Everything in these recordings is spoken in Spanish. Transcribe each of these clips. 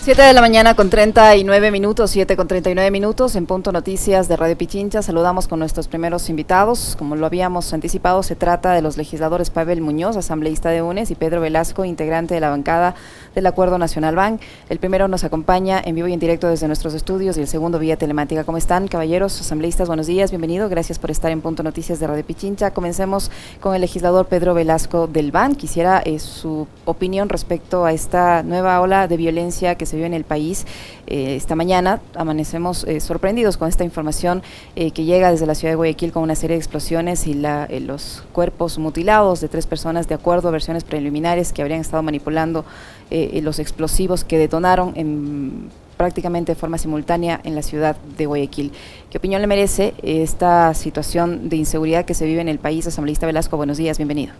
7 de la mañana con 39 minutos, 7 con 39 minutos, en Punto Noticias de Radio Pichincha. Saludamos con nuestros primeros invitados. Como lo habíamos anticipado, se trata de los legisladores Pavel Muñoz, asambleísta de UNES, y Pedro Velasco, integrante de la bancada del Acuerdo Nacional BAN. El primero nos acompaña en vivo y en directo desde nuestros estudios y el segundo vía telemática. ¿Cómo están, caballeros, asambleístas? Buenos días, bienvenido. Gracias por estar en Punto Noticias de Radio Pichincha. Comencemos con el legislador Pedro Velasco del BAN. Quisiera su opinión respecto a esta nueva ola de violencia que se vive en el país. Esta mañana amanecemos sorprendidos con esta información que llega desde la ciudad de Guayaquil con una serie de explosiones y los cuerpos mutilados de 3 personas, de acuerdo a versiones preliminares, que habrían estado manipulando los explosivos que detonaron prácticamente de forma simultánea en la ciudad de Guayaquil. ¿Qué opinión le merece esta situación de inseguridad que se vive en el país? Asambleísta Velasco, buenos días, bienvenido.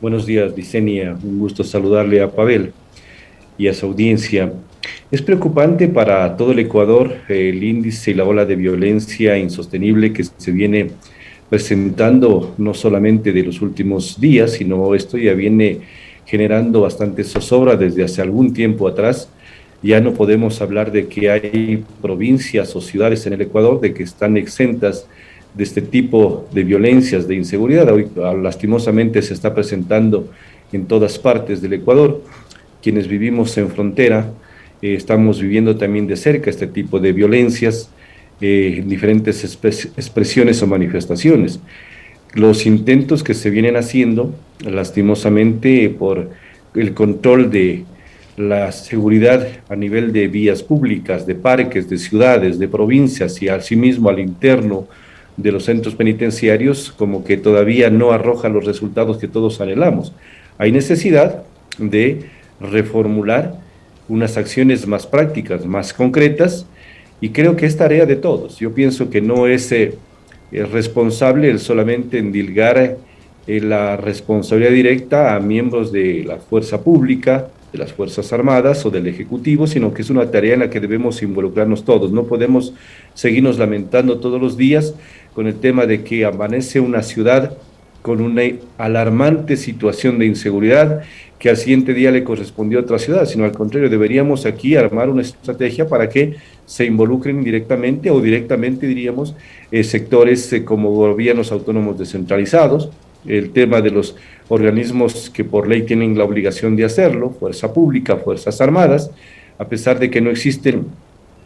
Buenos días, Licenia. Un gusto saludarle a Pavel y a su audiencia. Es preocupante para todo el Ecuador el índice y la ola de violencia insostenible que se viene presentando no solamente de los últimos días, sino esto ya viene generando bastante zozobra desde hace algún tiempo atrás. Ya no podemos hablar de que hay provincias o ciudades en el Ecuador de que están exentas de este tipo de violencias, de inseguridad. Hoy lastimosamente se está presentando en todas partes del Ecuador. Quienes vivimos en frontera estamos viviendo también de cerca este tipo de violencias en diferentes expresiones o manifestaciones. Los intentos que se vienen haciendo, lastimosamente, por el control de la seguridad a nivel de vías públicas, de parques, de ciudades, de provincias y asimismo al interno de los centros penitenciarios, como que todavía no arroja los resultados que todos anhelamos. Hay necesidad de reformular unas acciones más prácticas, más concretas, y creo que es tarea de todos. Yo pienso que no es responsable el solamente endilgar la responsabilidad directa a miembros de la fuerza pública, de las Fuerzas Armadas o del Ejecutivo, sino que es una tarea en la que debemos involucrarnos todos. No podemos seguirnos lamentando todos los días con el tema de que amanece una ciudad con una alarmante situación de inseguridad que al siguiente día le correspondió a otra ciudad, sino al contrario, deberíamos aquí armar una estrategia para que se involucren directamente o directamente, diríamos, sectores como gobiernos autónomos descentralizados, el tema de los organismos que por ley tienen la obligación de hacerlo, Fuerza Pública, Fuerzas Armadas, a pesar de que no existen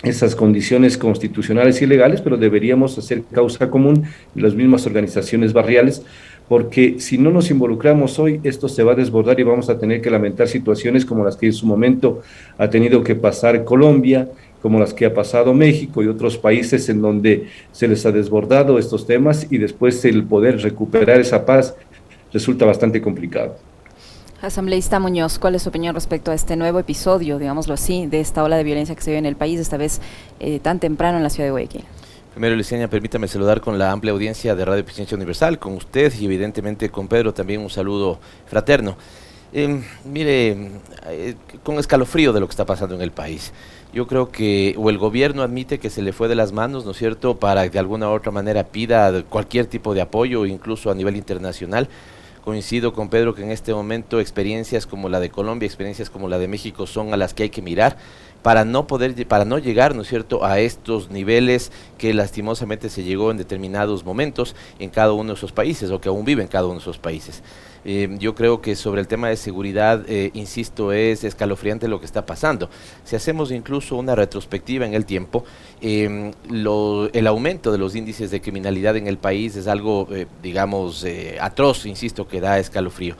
esas condiciones constitucionales y legales, pero deberíamos hacer causa común en las mismas organizaciones barriales, porque si no nos involucramos hoy, esto se va a desbordar y vamos a tener que lamentar situaciones como las que en su momento ha tenido que pasar Colombia, como las que ha pasado México y otros países en donde se les ha desbordado estos temas y después el poder recuperar esa paz resulta bastante complicado. Asambleísta Muñoz, ¿cuál es su opinión respecto a este nuevo episodio, digámoslo así, de esta ola de violencia que se vive en el país, esta vez tan temprano en la ciudad de Guayaquil? Primero, Licenia, permítame saludar con la amplia audiencia de Radio Pichincha Universal, con usted y evidentemente con Pedro también un saludo fraterno. Con escalofrío de lo que está pasando en el país. Yo creo que o el gobierno admite que se le fue de las manos, ¿no es cierto?, para que de alguna u otra manera pida cualquier tipo de apoyo, incluso a nivel internacional. Coincido con Pedro que en este momento experiencias como la de Colombia, experiencias como la de México son a las que hay que mirar para no llegar, ¿no es cierto?, a estos niveles que lastimosamente se llegó en determinados momentos en cada uno de esos países o que aún vive en cada uno de esos países. Yo creo que sobre el tema de seguridad, insisto, es escalofriante lo que está pasando. Si hacemos incluso una retrospectiva en el tiempo, el aumento de los índices de criminalidad en el país es algo, atroz, insisto, que da escalofrío.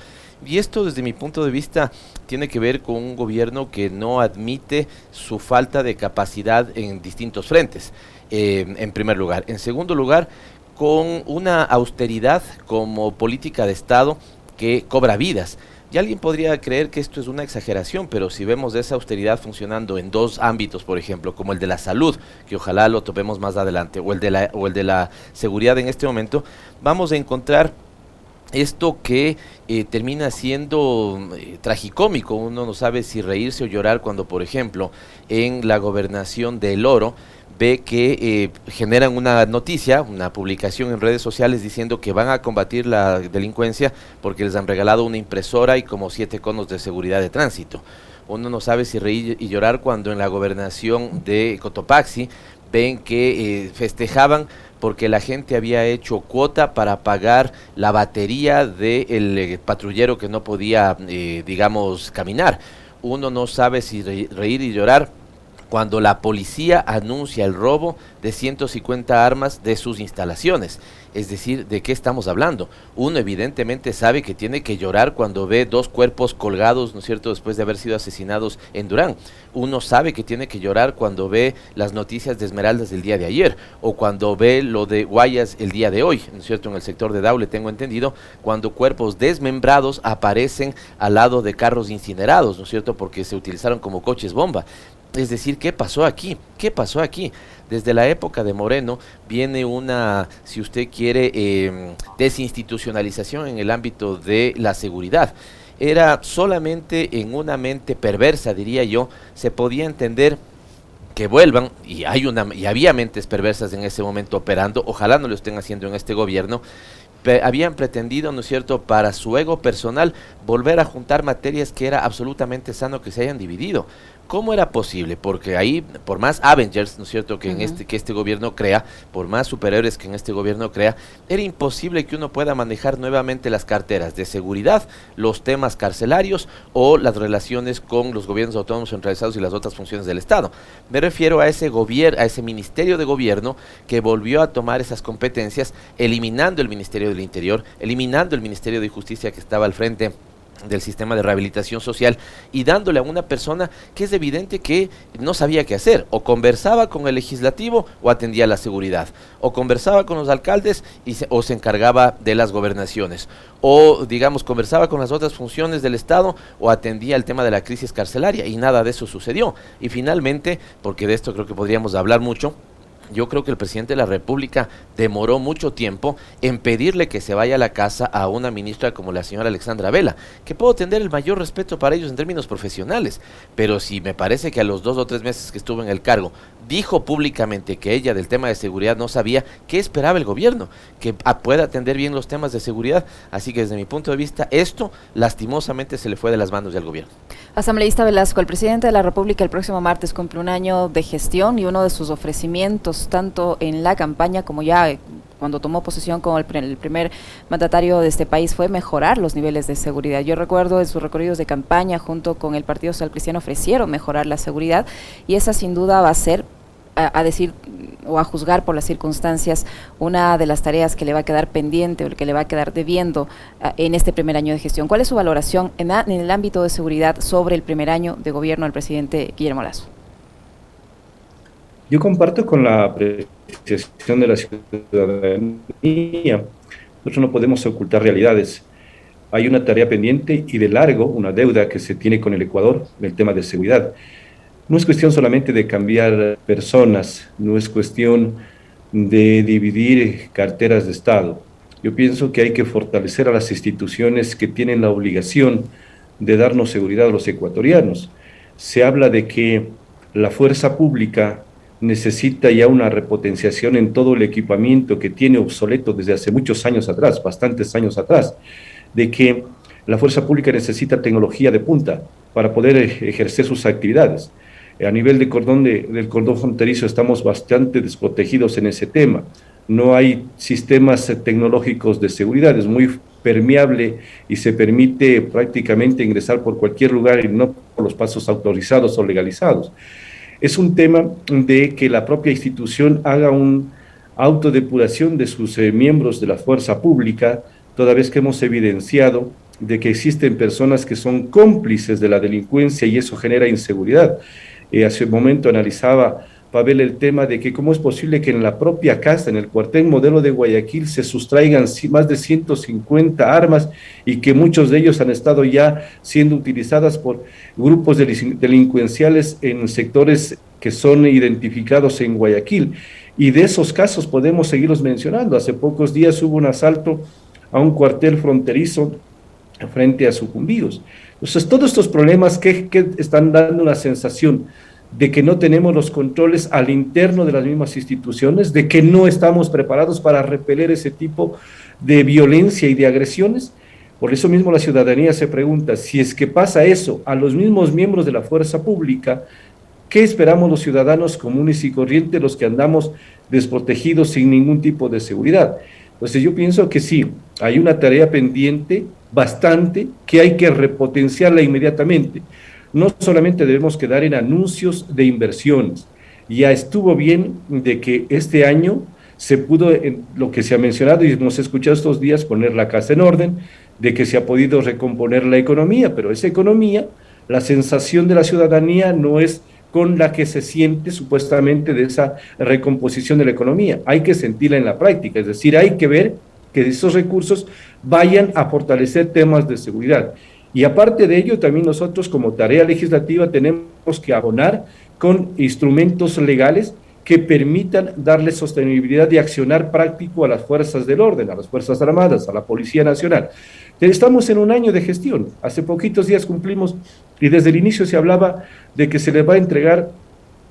Y esto, desde mi punto de vista, tiene que ver con un gobierno que no admite su falta de capacidad en distintos frentes, en primer lugar. En segundo lugar, con una austeridad como política de Estado que cobra vidas. Y alguien podría creer que esto es una exageración, pero si vemos esa austeridad funcionando en 2 ámbitos, por ejemplo, como el de la salud, que ojalá lo topemos más adelante, o el de la seguridad en este momento, vamos a encontrar esto que termina siendo tragicómico. Uno no sabe si reírse o llorar cuando, por ejemplo, en la gobernación de El Oro, ve que generan una noticia, una publicación en redes sociales diciendo que van a combatir la delincuencia porque les han regalado una impresora y como 7 conos de seguridad de tránsito. Uno no sabe si reír y llorar cuando en la gobernación de Cotopaxi ven que festejaban porque la gente había hecho cuota para pagar la batería del patrullero que no podía, digamos, caminar. Uno no sabe si reír y llorar cuando la policía anuncia el robo de 150 armas de sus instalaciones. Es decir, ¿de qué estamos hablando? Uno evidentemente sabe que tiene que llorar cuando ve 2 cuerpos colgados, ¿no es cierto?, después de haber sido asesinados en Durán. Uno sabe que tiene que llorar cuando ve las noticias de Esmeraldas del día de ayer, o cuando ve lo de Guayas el día de hoy, ¿no es cierto?, en el sector de Daule, tengo entendido, cuando cuerpos desmembrados aparecen al lado de carros incinerados, ¿no es cierto?, porque se utilizaron como coches bomba. Es decir, ¿qué pasó aquí? ¿Qué pasó aquí? Desde la época de Moreno viene una, si usted quiere, desinstitucionalización en el ámbito de la seguridad. Era solamente en una mente perversa, diría yo, se podía entender que vuelvan, y había mentes perversas en ese momento operando, ojalá no lo estén haciendo en este gobierno. Habían pretendido, ¿no es cierto?, para su ego personal, volver a juntar materias que era absolutamente sano que se hayan dividido. ¿Cómo era posible? Porque ahí, por más Avengers, ¿no es cierto?, que este gobierno crea, por más superhéroes que en este gobierno crea, era imposible que uno pueda manejar nuevamente las carteras de seguridad, los temas carcelarios o las relaciones con los gobiernos autónomos centralizados y las otras funciones del Estado. Me refiero a ese ministerio de gobierno que volvió a tomar esas competencias, eliminando el Ministerio del Interior, eliminando el Ministerio de Justicia que estaba al frente del sistema de rehabilitación social y dándole a una persona que es evidente que no sabía qué hacer, o conversaba con el legislativo o atendía la seguridad, o conversaba con los alcaldes o se encargaba de las gobernaciones, o digamos conversaba con las otras funciones del Estado o atendía el tema de la crisis carcelaria, y nada de eso sucedió. Y finalmente, porque de esto creo que podríamos hablar mucho, yo creo que el presidente de la República demoró mucho tiempo en pedirle que se vaya a la casa a una ministra como la señora Alexandra Vela, que puedo tener el mayor respeto para ellos en términos profesionales, pero si me parece que a los 2 o 3 meses que estuvo en el cargo, dijo públicamente que ella del tema de seguridad no sabía, ¿qué esperaba el gobierno? Que pueda atender bien los temas de seguridad. Así que desde mi punto de vista, esto lastimosamente se le fue de las manos del gobierno. Asambleísta Velasco, el presidente de la República el próximo martes cumple un año de gestión y uno de sus ofrecimientos, tanto en la campaña como ya cuando tomó posesión como el primer mandatario de este país, fue mejorar los niveles de seguridad. Yo recuerdo en sus recorridos de campaña junto con el Partido Social Cristiano ofrecieron mejorar la seguridad, y esa sin duda va a ser, a decir o a juzgar por las circunstancias, una de las tareas que le va a quedar pendiente o que le va a quedar debiendo en este primer año de gestión. ¿Cuál es su valoración en el ámbito de seguridad sobre el primer año de gobierno del presidente Guillermo Lasso? Yo comparto con la apreciación de la ciudadanía. Nosotros no podemos ocultar realidades. Hay una tarea pendiente y de largo, una deuda que se tiene con el Ecuador en el tema de seguridad. No es cuestión solamente de cambiar personas, no es cuestión de dividir carteras de Estado. Yo pienso que hay que fortalecer a las instituciones que tienen la obligación de darnos seguridad a los ecuatorianos. Se habla de que la fuerza pública necesita ya una repotenciación en todo el equipamiento que tiene obsoleto desde hace muchos años atrás, bastantes años atrás, de que la fuerza pública necesita tecnología de punta para poder ejercer sus actividades. A nivel del cordón fronterizo estamos bastante desprotegidos en ese tema. No hay sistemas tecnológicos de seguridad, es muy permeable y se permite prácticamente ingresar por cualquier lugar y no por los pasos autorizados o legalizados. Es un tema de que la propia institución haga una autodepuración de sus miembros de la fuerza pública, toda vez que hemos evidenciado de que existen personas que son cómplices de la delincuencia y eso genera inseguridad. Hace un momento analizaba Pavel el tema de que cómo es posible que en la propia casa, en el cuartel modelo de Guayaquil, se sustraigan más de 150 armas y que muchos de ellos han estado ya siendo utilizadas por grupos delincuenciales en sectores que son identificados en Guayaquil. Y de esos casos podemos seguirlos mencionando. Hace pocos días hubo un asalto a un cuartel fronterizo frente a Sucumbíos. Entonces, todos estos problemas que están dando una sensación de que no tenemos los controles al interno de las mismas instituciones, de que no estamos preparados para repeler ese tipo de violencia y de agresiones, Por eso mismo la ciudadanía se pregunta, si es que pasa eso a los mismos miembros de la fuerza pública, ¿qué esperamos los ciudadanos comunes y corrientes, los que andamos desprotegidos sin ningún tipo de seguridad? Entonces yo pienso que sí, hay una tarea pendiente bastante que hay que repotenciarla inmediatamente. No solamente debemos quedar en anuncios de inversiones. Ya estuvo bien de que este año se pudo, en lo que se ha mencionado y hemos escuchado estos días, poner la casa en orden, de que se ha podido recomponer la economía, pero esa economía, la sensación de la ciudadanía no es con la que se siente supuestamente de esa recomposición de la economía. Hay que sentirla en la práctica, es decir, hay que ver que esos recursos vayan a fortalecer temas de seguridad. Y aparte de ello, también nosotros como tarea legislativa tenemos que abonar con instrumentos legales que permitan darle sostenibilidad y accionar práctico a las fuerzas del orden, a las Fuerzas Armadas, a la Policía Nacional. Estamos en un año de gestión. Hace poquitos días cumplimos y desde el inicio se hablaba de que se les va a entregar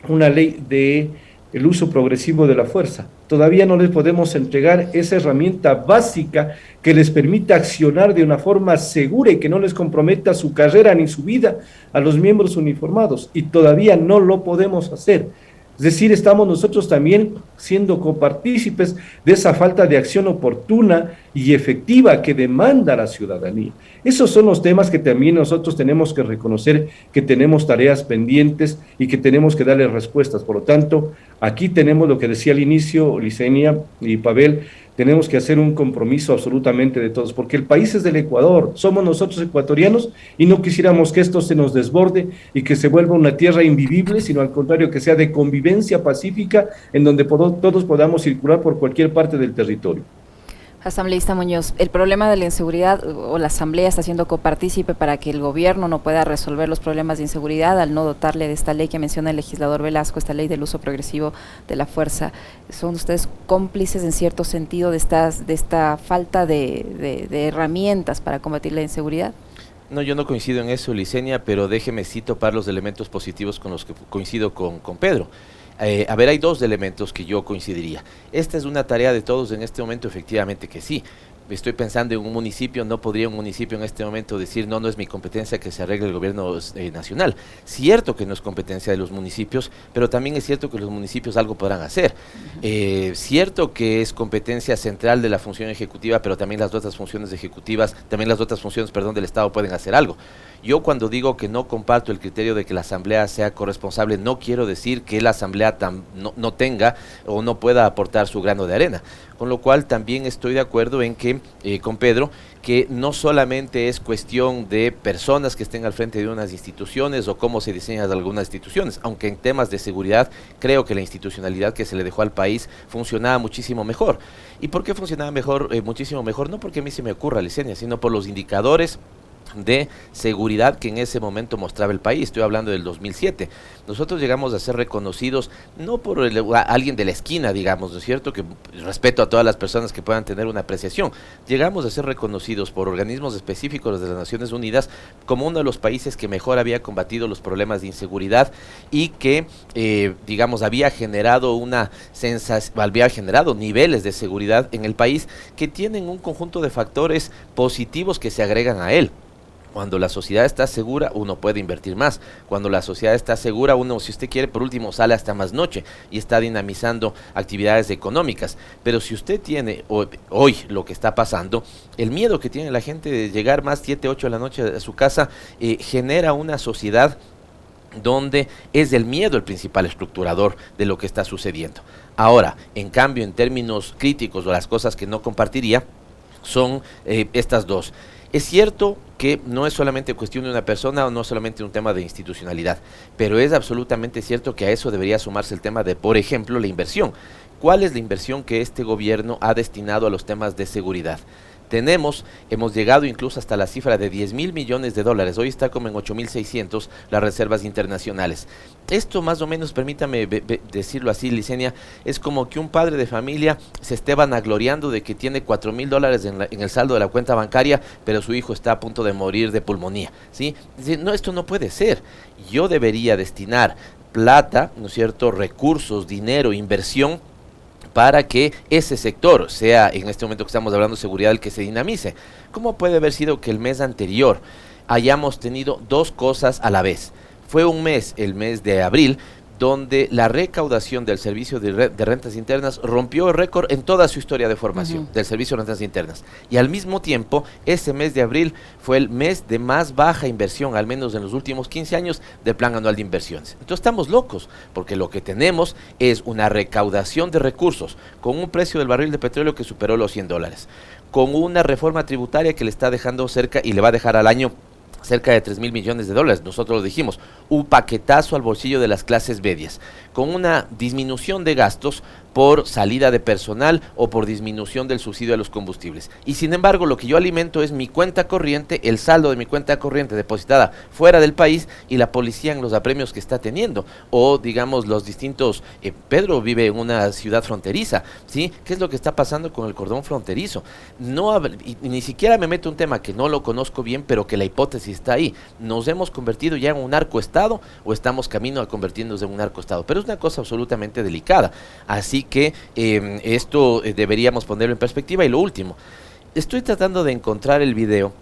una ley de el uso progresivo de la fuerza. Todavía no les podemos entregar esa herramienta básica que les permita accionar de una forma segura y que no les comprometa su carrera ni su vida a los miembros uniformados. Y todavía no lo podemos hacer. Es decir, estamos nosotros también siendo copartícipes de esa falta de acción oportuna y efectiva que demanda la ciudadanía. Esos son los temas que también nosotros tenemos que reconocer que tenemos tareas pendientes y que tenemos que darle respuestas. Por lo tanto, aquí tenemos lo que decía al inicio Licenia y Pavel, tenemos que hacer un compromiso absolutamente de todos, porque el país es del Ecuador, somos nosotros ecuatorianos y no quisiéramos que esto se nos desborde y que se vuelva una tierra invivible, sino al contrario, que sea de convivencia pacífica en donde todos podamos circular por cualquier parte del territorio. Asambleísta Muñoz, el problema de la inseguridad o la Asamblea está siendo copartícipe para que el gobierno no pueda resolver los problemas de inseguridad al no dotarle de esta ley que menciona el legislador Velasco, esta ley del uso progresivo de la fuerza. ¿Son ustedes cómplices en cierto sentido de esta falta de herramientas para combatir la inseguridad? No, yo no coincido en eso, Licenia, pero déjeme sí topar los elementos positivos con los que coincido con Pedro. A ver, hay dos elementos que yo coincidiría. Esta es una tarea de todos en este momento, efectivamente que sí. Estoy pensando en un municipio, no podría un municipio en este momento decir no es mi competencia que se arregle el gobierno nacional. Cierto que no es competencia de los municipios, pero también es cierto que los municipios algo podrán hacer. Cierto que es competencia central de la función ejecutiva, pero también las otras funciones ejecutivas, también las otras funciones, del Estado pueden hacer algo. Yo cuando digo que no comparto el criterio de que la Asamblea sea corresponsable, no quiero decir que la Asamblea no tenga o no pueda aportar su grano de arena. Con lo cual también estoy de acuerdo en que, con Pedro, que no solamente es cuestión de personas que estén al frente de unas instituciones o cómo se diseñan algunas instituciones, aunque en temas de seguridad creo que la institucionalidad que se le dejó al país funcionaba muchísimo mejor. ¿Y por qué funcionaba muchísimo mejor? No porque a mí se me ocurra, Licenia, sino por los indicadores de seguridad que en ese momento mostraba el país. Estoy hablando del 2007. Nosotros llegamos a ser reconocidos no por alguien de la esquina, digamos, ¿no es cierto? Que respeto a todas las personas que puedan tener una apreciación. Llegamos a ser reconocidos por organismos específicos de las Naciones Unidas como uno de los países que mejor había combatido los problemas de inseguridad y que, digamos, había generado niveles de seguridad en el país que tienen un conjunto de factores positivos que se agregan a él. Cuando la sociedad está segura, uno puede invertir más. Cuando la sociedad está segura, uno, si usted quiere, por último, sale hasta más noche y está dinamizando actividades económicas. Pero si usted tiene hoy lo que está pasando, el miedo que tiene la gente de llegar más 7, 8 de la noche a su casa, genera una sociedad donde es el miedo el principal estructurador de lo que está sucediendo. Ahora, en cambio, en términos críticos o las cosas que no compartiría, son estas dos. Es cierto que no es solamente cuestión de una persona o no solamente un tema de institucionalidad, pero es absolutamente cierto que a eso debería sumarse el tema de, por ejemplo, la inversión. ¿Cuál es la inversión que este gobierno ha destinado a los temas de seguridad? Hemos llegado incluso hasta la cifra de 10.000 millones de dólares, hoy está como en 8.600 las reservas internacionales. Esto más o menos, permítame decirlo así, Licenia, es como que un padre de familia se esté vanagloriando de que tiene 4.000 dólares en el saldo de la cuenta bancaria, pero su hijo está a punto de morir de pulmonía, ¿sí? No, esto no puede ser. Yo debería destinar plata, ¿no es cierto?, recursos, dinero, inversión, para que ese sector sea, en este momento que estamos hablando de seguridad, el que se dinamice. ¿Cómo puede haber sido que el mes anterior hayamos tenido dos cosas a la vez? Fue un mes, el mes de abril, donde la recaudación del Servicio de Rentas Internas rompió el récord en toda su historia de formación del Servicio de Rentas Internas. Y al mismo tiempo, ese mes de abril fue el mes de más baja inversión, al menos en los últimos 15 años, del Plan Anual de Inversiones. Entonces estamos locos, porque lo que tenemos es una recaudación de recursos con un precio del barril de petróleo que superó los $100, con una reforma tributaria que le está dejando cerca y le va a dejar al año cerca de 3.000 millones de dólares, nosotros lo dijimos, un paquetazo al bolsillo de las clases medias, con una disminución de gastos por salida de personal o por disminución del subsidio a los combustibles. Y sin embargo, lo que yo alimento es mi cuenta corriente, el saldo de mi cuenta corriente depositada fuera del país y la policía en los apremios que está teniendo. O, digamos, los distintos... Pedro vive en una ciudad fronteriza, ¿sí? ¿Qué es lo que está pasando con el cordón fronterizo? Ni siquiera me meto un tema que no lo conozco bien, pero que la hipótesis está ahí. ¿Nos hemos convertido ya en un narcoestado o estamos camino a convertirnos en un narcoestado? Pero es una cosa absolutamente delicada. Así que esto deberíamos ponerlo en perspectiva. Y lo último, estoy tratando de encontrar el video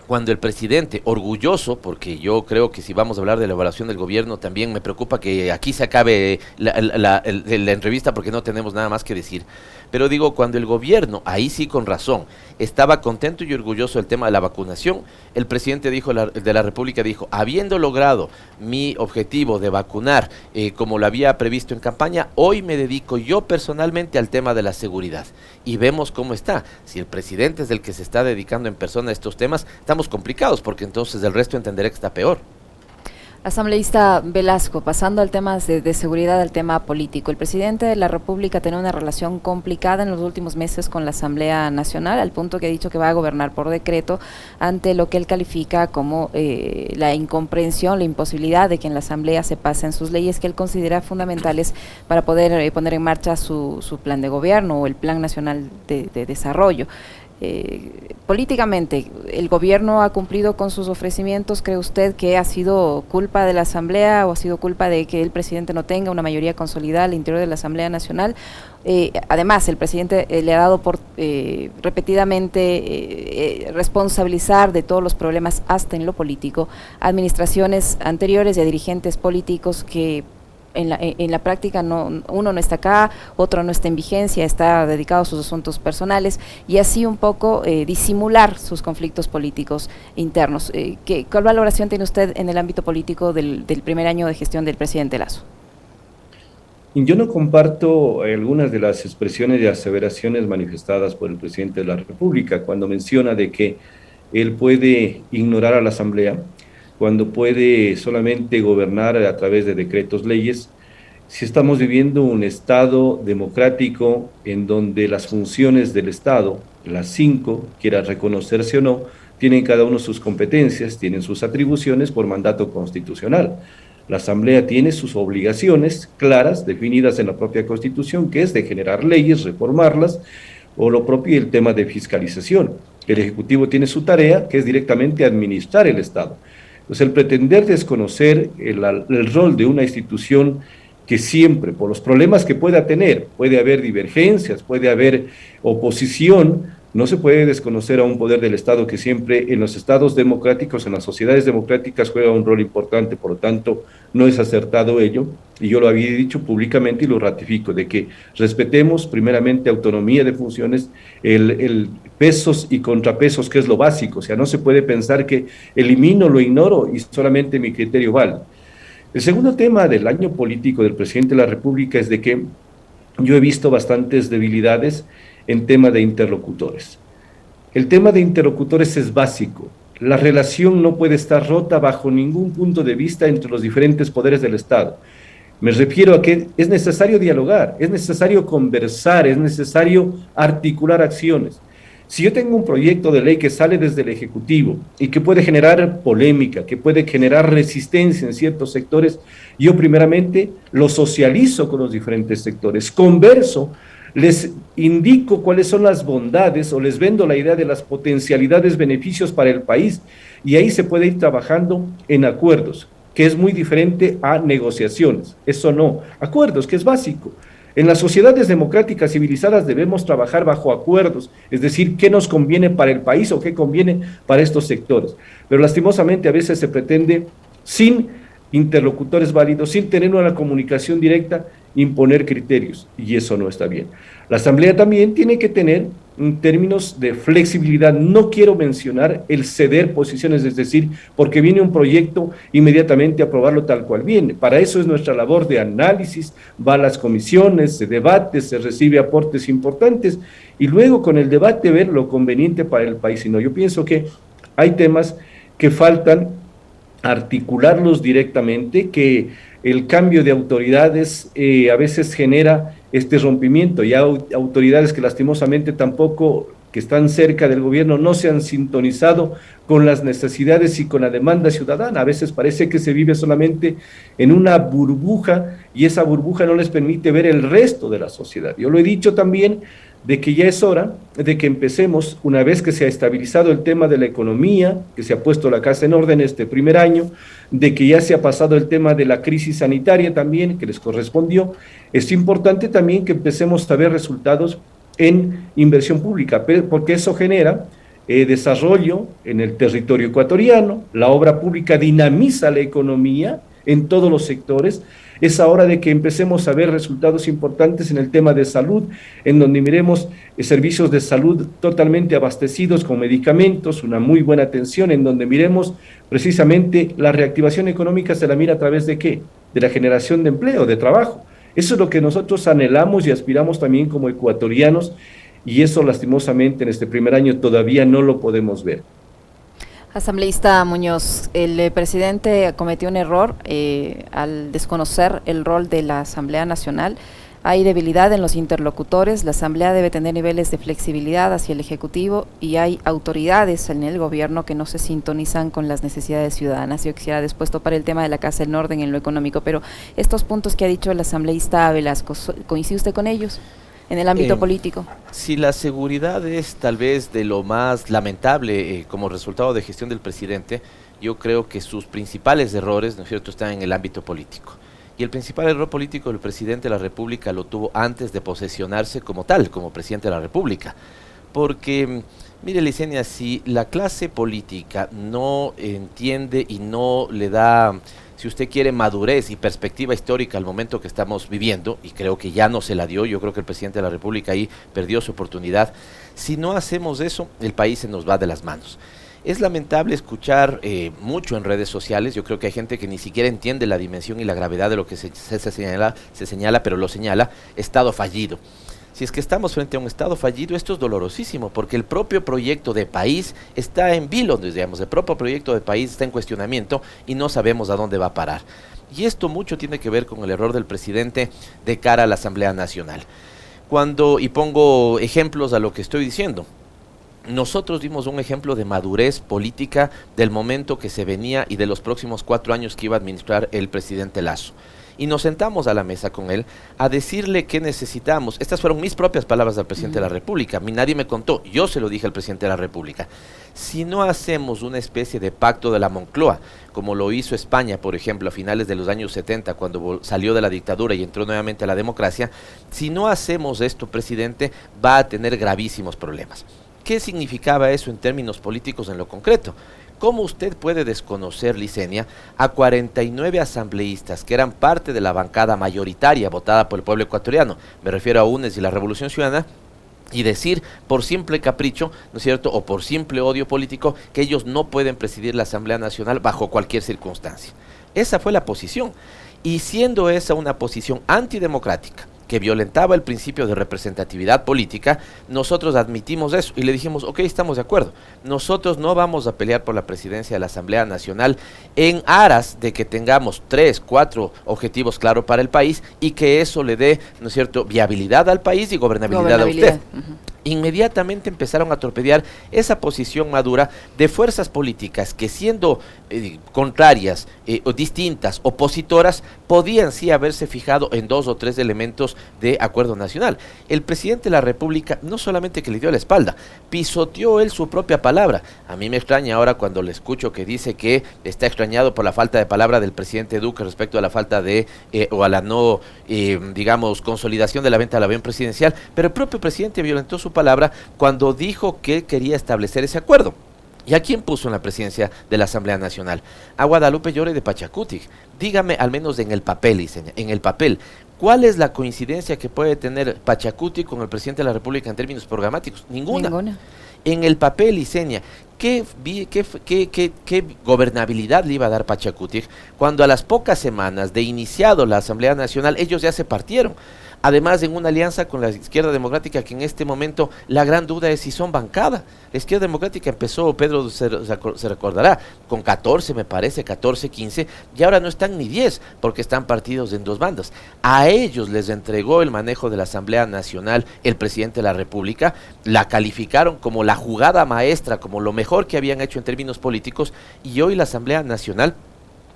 cuando el presidente, orgulloso, porque yo creo que si vamos a hablar de la evaluación del gobierno, también me preocupa que aquí se acabe la entrevista porque no tenemos nada más que decir. Pero digo, cuando el gobierno, ahí sí con razón, estaba contento y orgulloso del tema de la vacunación, el presidente de la República dijo, habiendo logrado mi objetivo de vacunar como lo había previsto en campaña, hoy me dedico yo personalmente al tema de la seguridad. Y vemos cómo está. Si el presidente es el que se está dedicando en persona a estos temas, estamos complicados, porque entonces el resto entenderá que está peor. Asambleísta Velasco, pasando al tema de seguridad, al tema político. El presidente de la República tiene una relación complicada en los últimos meses con la Asamblea Nacional, al punto que ha dicho que va a gobernar por decreto ante lo que él califica como la incomprensión, la imposibilidad de que en la Asamblea se pasen sus leyes que él considera fundamentales para poder poner en marcha su plan de gobierno o el Plan Nacional de Desarrollo. Políticamente, ¿el gobierno ha cumplido con sus ofrecimientos? ¿Cree usted que ha sido culpa de la Asamblea o ha sido culpa de que el presidente no tenga una mayoría consolidada al interior de la Asamblea Nacional? Además, el presidente le ha dado por repetidamente responsabilizar de todos los problemas, hasta en lo político, administraciones anteriores y a dirigentes políticos que en la práctica uno no está acá, otro no está en vigencia, está dedicado a sus asuntos personales y así un poco disimular sus conflictos políticos internos. ¿Cuál valoración tiene usted en el ámbito político del primer año de gestión del presidente Lasso? Yo no comparto algunas de las expresiones y aseveraciones manifestadas por el presidente de la República cuando menciona de que él puede ignorar a la Asamblea, cuando puede solamente gobernar a través de decretos, leyes. Si estamos viviendo un Estado democrático en donde las funciones del Estado, las 5, quiera reconocerse o no, tienen cada uno sus competencias, tienen sus atribuciones por mandato constitucional. La Asamblea tiene sus obligaciones claras, definidas en la propia Constitución, que es de generar leyes, reformarlas, o lo propio el tema de fiscalización. El Ejecutivo tiene su tarea, que es directamente administrar el Estado. Pues el pretender desconocer el rol de una institución que siempre, por los problemas que pueda tener, puede haber divergencias, puede haber oposición, no se puede desconocer a un poder del Estado que siempre en los estados democráticos, en las sociedades democráticas juega un rol importante. Por lo tanto, no es acertado ello, y yo lo había dicho públicamente y lo ratifico, de que respetemos primeramente autonomía de funciones, el pesos y contrapesos, que es lo básico. O sea, no se puede pensar que elimino, lo ignoro y solamente mi criterio vale. El segundo tema del año político del presidente de la República es de que yo he visto bastantes debilidades en tema de interlocutores. El tema de interlocutores es básico. La relación no puede estar rota bajo ningún punto de vista entre los diferentes poderes del Estado. Me refiero a que es necesario dialogar, es necesario conversar, es necesario articular acciones. Si yo tengo un proyecto de ley que sale desde el Ejecutivo y que puede generar polémica, que puede generar resistencia en ciertos sectores, yo primeramente lo socializo con los diferentes sectores, converso, les indico cuáles son las bondades o les vendo la idea de las potencialidades, beneficios para el país, y ahí se puede ir trabajando en acuerdos, que es muy diferente a negociaciones. Eso no, acuerdos, que es básico. En las sociedades democráticas civilizadas debemos trabajar bajo acuerdos, es decir, qué nos conviene para el país o qué conviene para estos sectores. Pero lastimosamente a veces se pretende, sin interlocutores válidos, sin tener una comunicación directa, imponer criterios, y eso no está bien. La Asamblea también tiene que tener en términos de flexibilidad. No quiero mencionar el ceder posiciones, es decir, porque viene un proyecto, inmediatamente aprobarlo tal cual viene. Para eso es nuestra labor de análisis, va a las comisiones, se debate, se recibe aportes importantes, y luego con el debate ver lo conveniente para el país. Sino yo pienso que hay temas que faltan articularlos directamente, que el cambio de autoridades a veces genera este rompimiento, y hay autoridades que lastimosamente tampoco, que están cerca del gobierno, no se han sintonizado con las necesidades y con la demanda ciudadana. A veces parece que se vive solamente en una burbuja, y esa burbuja no les permite ver el resto de la sociedad. Yo lo he dicho también, de que ya es hora de que empecemos, una vez que se ha estabilizado el tema de la economía, que se ha puesto la casa en orden este primer año, de que ya se ha pasado el tema de la crisis sanitaria también, que les correspondió, es importante también que empecemos a ver resultados en inversión pública, porque eso genera desarrollo en el territorio ecuatoriano. La obra pública dinamiza la economía en todos los sectores. Es hora de que empecemos a ver resultados importantes en el tema de salud, en donde miremos servicios de salud totalmente abastecidos con medicamentos, una muy buena atención, en donde miremos precisamente la reactivación económica. Se la mira a través de ¿qué? De la generación de empleo, de trabajo. Eso es lo que nosotros anhelamos y aspiramos también como ecuatorianos, y eso lastimosamente en este primer año todavía no lo podemos ver. Asambleísta Muñoz, el presidente cometió un error al desconocer el rol de la Asamblea Nacional. Hay debilidad en los interlocutores, la Asamblea debe tener niveles de flexibilidad hacia el Ejecutivo, y hay autoridades en el gobierno que no se sintonizan con las necesidades ciudadanas. Yo quisiera después topar el tema de la Casa en Orden en lo económico, pero estos puntos que ha dicho el asambleísta Velasco, ¿coincide usted con ellos en el ámbito político? Si la seguridad es tal vez de lo más lamentable como resultado de gestión del presidente, yo creo que sus principales errores, ¿no es cierto?, están en el ámbito político. Y el principal error político del presidente de la República lo tuvo antes de posesionarse como tal, como presidente de la República. Porque, mire, Licenia, si la clase política no entiende y no le da, si usted quiere, madurez y perspectiva histórica al momento que estamos viviendo, y creo que ya no se la dio, yo creo que el presidente de la República ahí perdió su oportunidad. Si no hacemos eso, el país se nos va de las manos. Es lamentable escuchar mucho en redes sociales. Yo creo que hay gente que ni siquiera entiende la dimensión y la gravedad de lo que se señala, pero lo señala, estado fallido. Si es que estamos frente a un estado fallido, esto es dolorosísimo, porque el propio proyecto de país está en vilo, digamos, el propio proyecto de país está en cuestionamiento y no sabemos a dónde va a parar. Y esto mucho tiene que ver con el error del presidente de cara a la Asamblea Nacional. Y pongo ejemplos a lo que estoy diciendo. Nosotros dimos un ejemplo de madurez política del momento que se venía y de los próximos 4 años que iba a administrar el presidente Lasso. Y nos sentamos a la mesa con él a decirle qué necesitamos. Estas fueron mis propias palabras al presidente de la República. Nadie me contó, yo se lo dije al presidente de la República. Si no hacemos una especie de pacto de la Moncloa, como lo hizo España, por ejemplo, a finales de los años 70, cuando salió de la dictadura y entró nuevamente a la democracia, si no hacemos esto, presidente, va a tener gravísimos problemas. ¿Qué significaba eso en términos políticos en lo concreto? ¿Cómo usted puede desconocer, Licenia, a 49 asambleístas que eran parte de la bancada mayoritaria votada por el pueblo ecuatoriano? Me refiero a UNES y la Revolución Ciudadana, y decir por simple capricho, ¿no es cierto?, o por simple odio político, que ellos no pueden presidir la Asamblea Nacional bajo cualquier circunstancia. Esa fue la posición, y siendo esa una posición antidemocrática, que violentaba el principio de representatividad política, nosotros admitimos eso y le dijimos, ok, estamos de acuerdo, nosotros no vamos a pelear por la presidencia de la Asamblea Nacional en aras de que tengamos 3, 4 objetivos claros para el país y que eso le dé, ¿no es cierto?, viabilidad al país y gobernabilidad a usted. inmediatamente empezaron a torpedear esa posición madura de fuerzas políticas que, siendo contrarias o distintas, opositoras, podían sí haberse fijado en 2 o 3 elementos de acuerdo nacional. El presidente de la República no solamente que le dio la espalda, pisoteó él su propia palabra. A mí me extraña ahora cuando le escucho que dice que está extrañado por la falta de palabra del presidente Duque respecto a la falta de o a la no, digamos, consolidación de la venta del avión presidencial, pero el propio presidente violentó su palabra cuando dijo que quería establecer ese acuerdo. ¿Y a quién puso en la presidencia de la Asamblea Nacional? A Guadalupe Llori de Pachacutic. Dígame, al menos en el papel, Liceña, en el papel, ¿cuál es la coincidencia que puede tener Pachacutic con el presidente de la República en términos programáticos? Ninguna. En el papel, Liceña, ¿qué gobernabilidad le iba a dar Pachacutic cuando a las pocas semanas de iniciado la Asamblea Nacional ellos ya se partieron? Además, en una alianza con la izquierda democrática, que en este momento la gran duda es si son bancada. La izquierda democrática empezó, Pedro se recordará, con 14, me parece, 14, 15, y ahora no están ni 10, porque están partidos en 2 bandas. A ellos les entregó el manejo de la Asamblea Nacional el presidente de la República, la calificaron como la jugada maestra, como lo mejor que habían hecho en términos políticos, y hoy la Asamblea Nacional,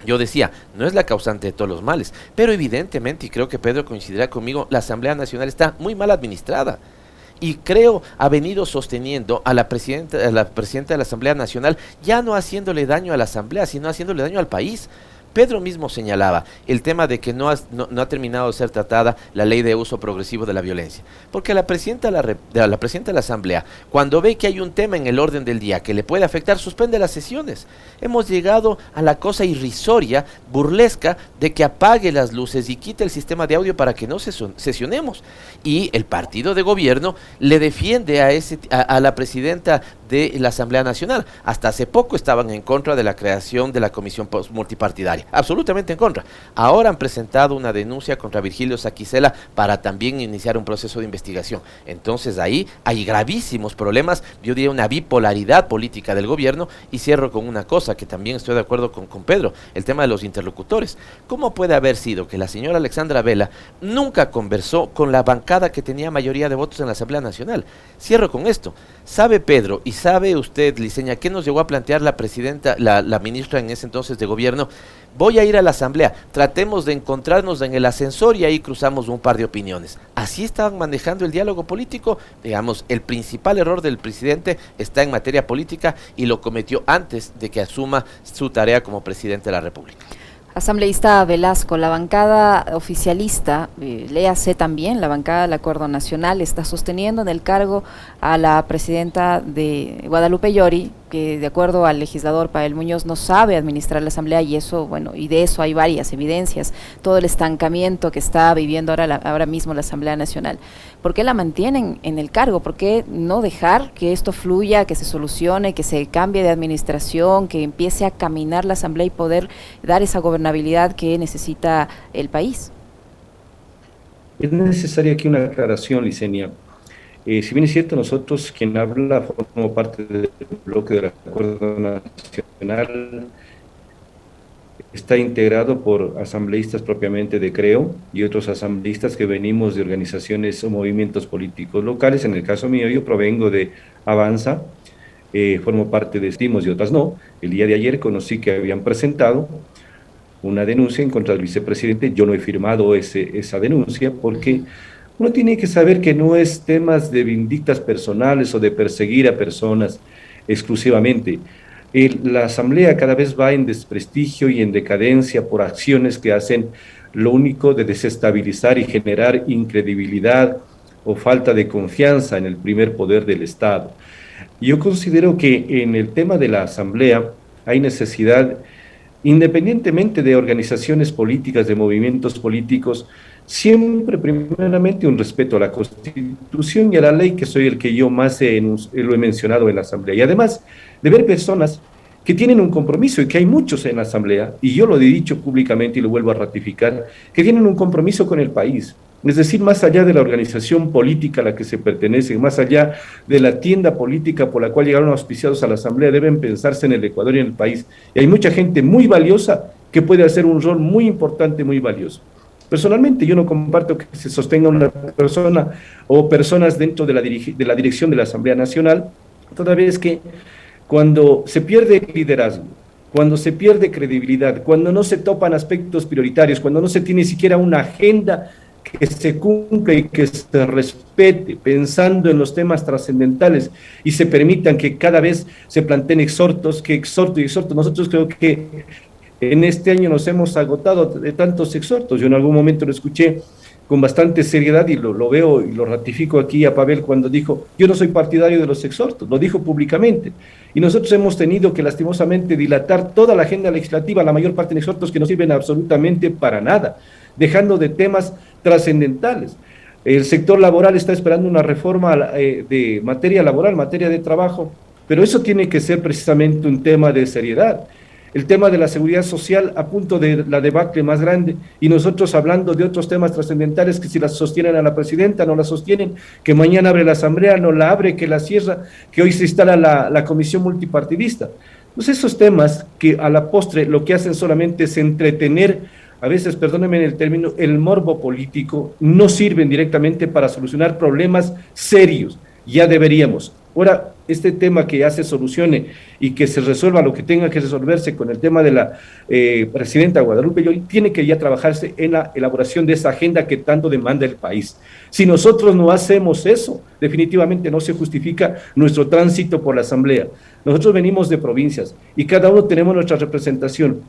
yo decía, no es la causante de todos los males, pero evidentemente, y creo que Pedro coincidirá conmigo, la Asamblea Nacional está muy mal administrada. Y creo ha venido sosteniendo a la presidenta de la Asamblea Nacional, ya no haciéndole daño a la Asamblea, sino haciéndole daño al país. Pedro mismo señalaba el tema de que no ha terminado de ser tratada la ley de uso progresivo de la violencia, porque la presidenta de la Asamblea, cuando ve que hay un tema en el orden del día que le puede afectar, suspende las sesiones. Hemos llegado a la cosa irrisoria, burlesca, de que apague las luces y quite el sistema de audio para que no sesionemos. Y el partido de gobierno le defiende a la presidenta de la Asamblea Nacional. Hasta hace poco estaban en contra de la creación de la comisión multipartidaria, absolutamente en contra. Ahora han presentado una denuncia contra Virgilio Saquicela para también iniciar un proceso de investigación. Entonces ahí hay gravísimos problemas, yo diría una bipolaridad política del gobierno. Y cierro con una cosa que también estoy de acuerdo con Pedro, el tema de los interlocutores. ¿Cómo puede haber sido que la señora Alexandra Vela nunca conversó con la bancada que tenía mayoría de votos en la Asamblea Nacional? Cierro con esto. ¿Sabe Pedro y sabe usted, Liceña, qué nos llegó a plantear la presidenta, la ministra en ese entonces de gobierno? Voy a ir a la Asamblea, tratemos de encontrarnos en el ascensor y ahí cruzamos un par de opiniones. Así estaban manejando el diálogo político. Digamos, el principal error del presidente está en materia política y lo cometió antes de que asuma su tarea como presidente de la República. Asambleísta Velasco, la bancada oficialista, léase también, la bancada del Acuerdo Nacional, está sosteniendo en el cargo a la presidenta de Guadalupe Llori, que de acuerdo al legislador Pavel Muñoz no sabe administrar la Asamblea, y eso, bueno, y de eso hay varias evidencias, todo el estancamiento que está viviendo ahora mismo la Asamblea Nacional. ¿Por qué la mantienen en el cargo? ¿Por qué no dejar que esto fluya, que se solucione, que se cambie de administración, que empiece a caminar la Asamblea y poder dar esa gobernabilidad que necesita el país? Es necesaria aquí una aclaración, Licenia. Si bien es cierto, nosotros, quien habla, formamos parte del bloque del Acuerdo Nacional, está integrado por asambleístas propiamente de Creo y otros asambleístas que venimos de organizaciones o movimientos políticos locales. En el caso mío, yo provengo de Avanza, formo parte de Estimos y otras no. El día de ayer conocí que habían presentado una denuncia en contra del vicepresidente. Yo no he firmado esa denuncia porque uno tiene que saber que no es temas de vindictas personales o de perseguir a personas exclusivamente. La Asamblea cada vez va en desprestigio y en decadencia por acciones que hacen lo único de desestabilizar y generar incredibilidad o falta de confianza en el primer poder del Estado. Yo considero que en el tema de la Asamblea hay necesidad, independientemente de organizaciones políticas, de movimientos políticos, siempre primeramente un respeto a la Constitución y a la ley, que soy el que yo más lo he mencionado en la Asamblea. Y además de ver personas que tienen un compromiso, y que hay muchos en la Asamblea, y yo lo he dicho públicamente y lo vuelvo a ratificar, que tienen un compromiso con el país. Es decir, más allá de la organización política a la que se pertenecen, más allá de la tienda política por la cual llegaron auspiciados a la Asamblea, deben pensarse en el Ecuador y en el país. Y hay mucha gente muy valiosa que puede hacer un rol muy importante, muy valioso. Personalmente, yo no comparto que se sostenga una persona o personas dentro de la dirección de la Asamblea Nacional, toda vez que cuando se pierde liderazgo, cuando se pierde credibilidad, cuando no se topan aspectos prioritarios, cuando no se tiene siquiera una agenda que se cumpla y que se respete, pensando en los temas trascendentales y se permitan que cada vez se planteen exhortos, que exhorto y exhorto. Nosotros creo que en este año nos hemos agotado de tantos exhortos. Yo en algún momento lo escuché con bastante seriedad y lo veo y lo ratifico aquí a Pavel cuando dijo, yo no soy partidario de los exhortos, lo dijo públicamente. Y nosotros hemos tenido que lastimosamente dilatar toda la agenda legislativa, la mayor parte de exhortos que no sirven absolutamente para nada, dejando de temas trascendentales. El sector laboral está esperando una reforma de materia laboral, materia de trabajo, pero eso tiene que ser precisamente un tema de seriedad. El tema de la seguridad social a punto de la debacle más grande y nosotros hablando de otros temas trascendentales que si la sostienen a la presidenta, no la sostienen, que mañana abre la asamblea, no la abre, que la cierra, que hoy se instala la comisión multipartidista. Pues esos temas que a la postre lo que hacen solamente es entretener, a veces, perdónenme en el término, el morbo político, no sirven directamente para solucionar problemas serios. Ya deberíamos. Ahora, este tema que ya se solucione y que se resuelva lo que tenga que resolverse con el tema de la presidenta Guadalupe Llori, tiene que ya trabajarse en la elaboración de esa agenda que tanto demanda el país. Si nosotros no hacemos eso, definitivamente no se justifica nuestro tránsito por la Asamblea. Nosotros venimos de provincias y cada uno tenemos nuestra representación.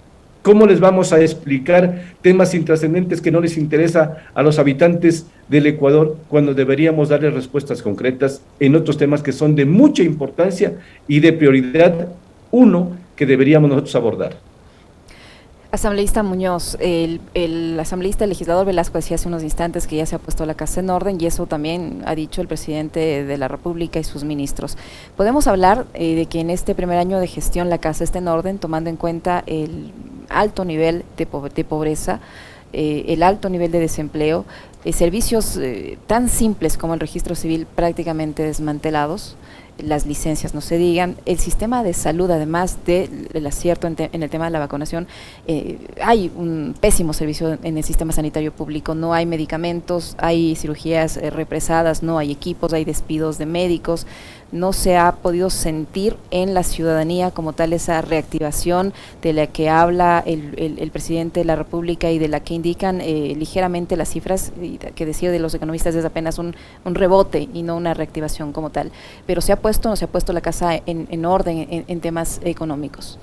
¿Cómo les vamos a explicar temas intrascendentes que no les interesa a los habitantes del Ecuador cuando deberíamos darles respuestas concretas en otros temas que son de mucha importancia y de prioridad uno que deberíamos nosotros abordar? Asambleísta Muñoz, el asambleísta legislador Velasco decía hace unos instantes que ya se ha puesto la casa en orden y eso también ha dicho el presidente de la República y sus ministros. ¿Podemos hablar de que en este primer año de gestión la casa esté en orden, tomando en cuenta el alto nivel de pobreza, el alto nivel de desempleo, servicios tan simples como el registro civil prácticamente desmantelados, las licencias no se digan, el sistema de salud, además del acierto en el tema de la vacunación, hay un pésimo servicio en el sistema sanitario público, no hay medicamentos, hay cirugías represadas, no hay equipos, hay despidos de médicos, no se ha podido sentir en la ciudadanía como tal esa reactivación de la que habla el presidente de la República y de la que indican ligeramente las cifras, que decía de los economistas es apenas un rebote y no una reactivación como tal. Pero ¿se ha puesto o no se ha puesto la casa en orden en temas económicos?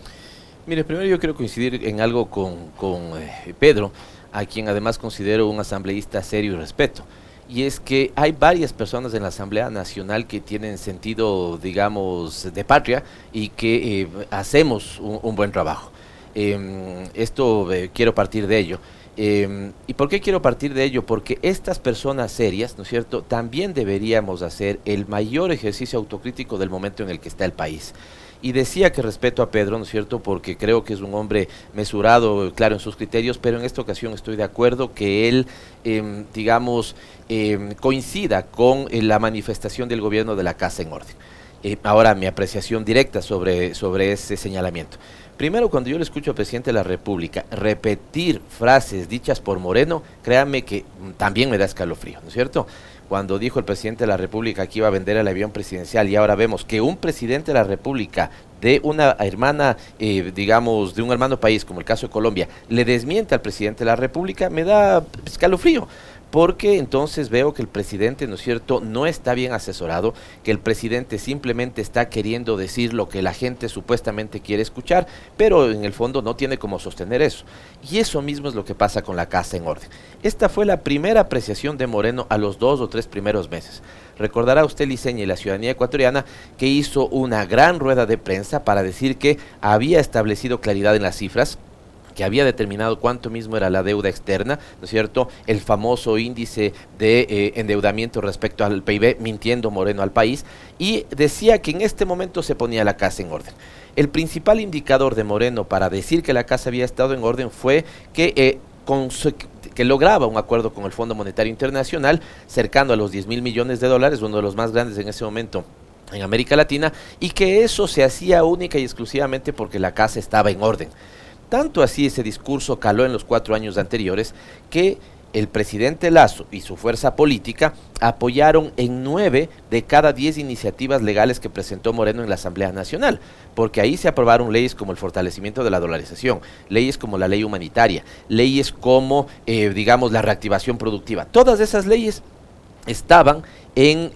Mire, primero yo quiero coincidir en algo con Pedro, a quien además considero un asambleísta serio y respeto. Y es que hay varias personas en la Asamblea Nacional que tienen sentido, digamos, de patria y que hacemos un buen trabajo. Quiero partir de ello. ¿Y por qué quiero partir de ello? Porque estas personas serias, ¿no es cierto?, también deberíamos hacer el mayor ejercicio autocrítico del momento en el que está el país. Y decía que respeto a Pedro, ¿no es cierto?, porque creo que es un hombre mesurado, claro en sus criterios, pero en esta ocasión estoy de acuerdo que él, coincida con la manifestación del gobierno de la casa en orden. Ahora, mi apreciación directa sobre ese señalamiento. Primero, cuando yo le escucho al presidente de la República repetir frases dichas por Moreno, créanme que también me da escalofrío, ¿no es cierto? Cuando dijo el presidente de la República que iba a vender el avión presidencial y ahora vemos que un presidente de la República de una hermana, digamos, de un hermano país, como el caso de Colombia, le desmiente al presidente de la República, me da escalofrío. Porque entonces veo que el presidente, ¿no es cierto?, no está bien asesorado, que el presidente simplemente está queriendo decir lo que la gente supuestamente quiere escuchar, pero en el fondo no tiene cómo sostener eso. Y eso mismo es lo que pasa con la casa en orden. Esta fue la primera apreciación de Moreno a los 2 o 3 primeros meses. Recordará usted, Liceña, y la ciudadanía ecuatoriana, que hizo una gran rueda de prensa para decir que había establecido claridad en las cifras, que había determinado cuánto mismo era la deuda externa, ¿no es cierto?, el famoso índice de endeudamiento respecto al PIB, mintiendo Moreno al país, y decía que en este momento se ponía la casa en orden. El principal indicador de Moreno para decir que la casa había estado en orden fue que lograba un acuerdo con el Fondo Monetario Internacional cercano a los 10.000 millones de dólares, uno de los más grandes en ese momento en América Latina, y que eso se hacía única y exclusivamente porque la casa estaba en orden. Tanto así ese discurso caló en los 4 años anteriores que el presidente Lasso y su fuerza política apoyaron en 9 de cada 10 iniciativas legales que presentó Moreno en la Asamblea Nacional, porque ahí se aprobaron leyes como el fortalecimiento de la dolarización, leyes como la ley humanitaria, leyes como, digamos, la reactivación productiva. Todas esas leyes estaban en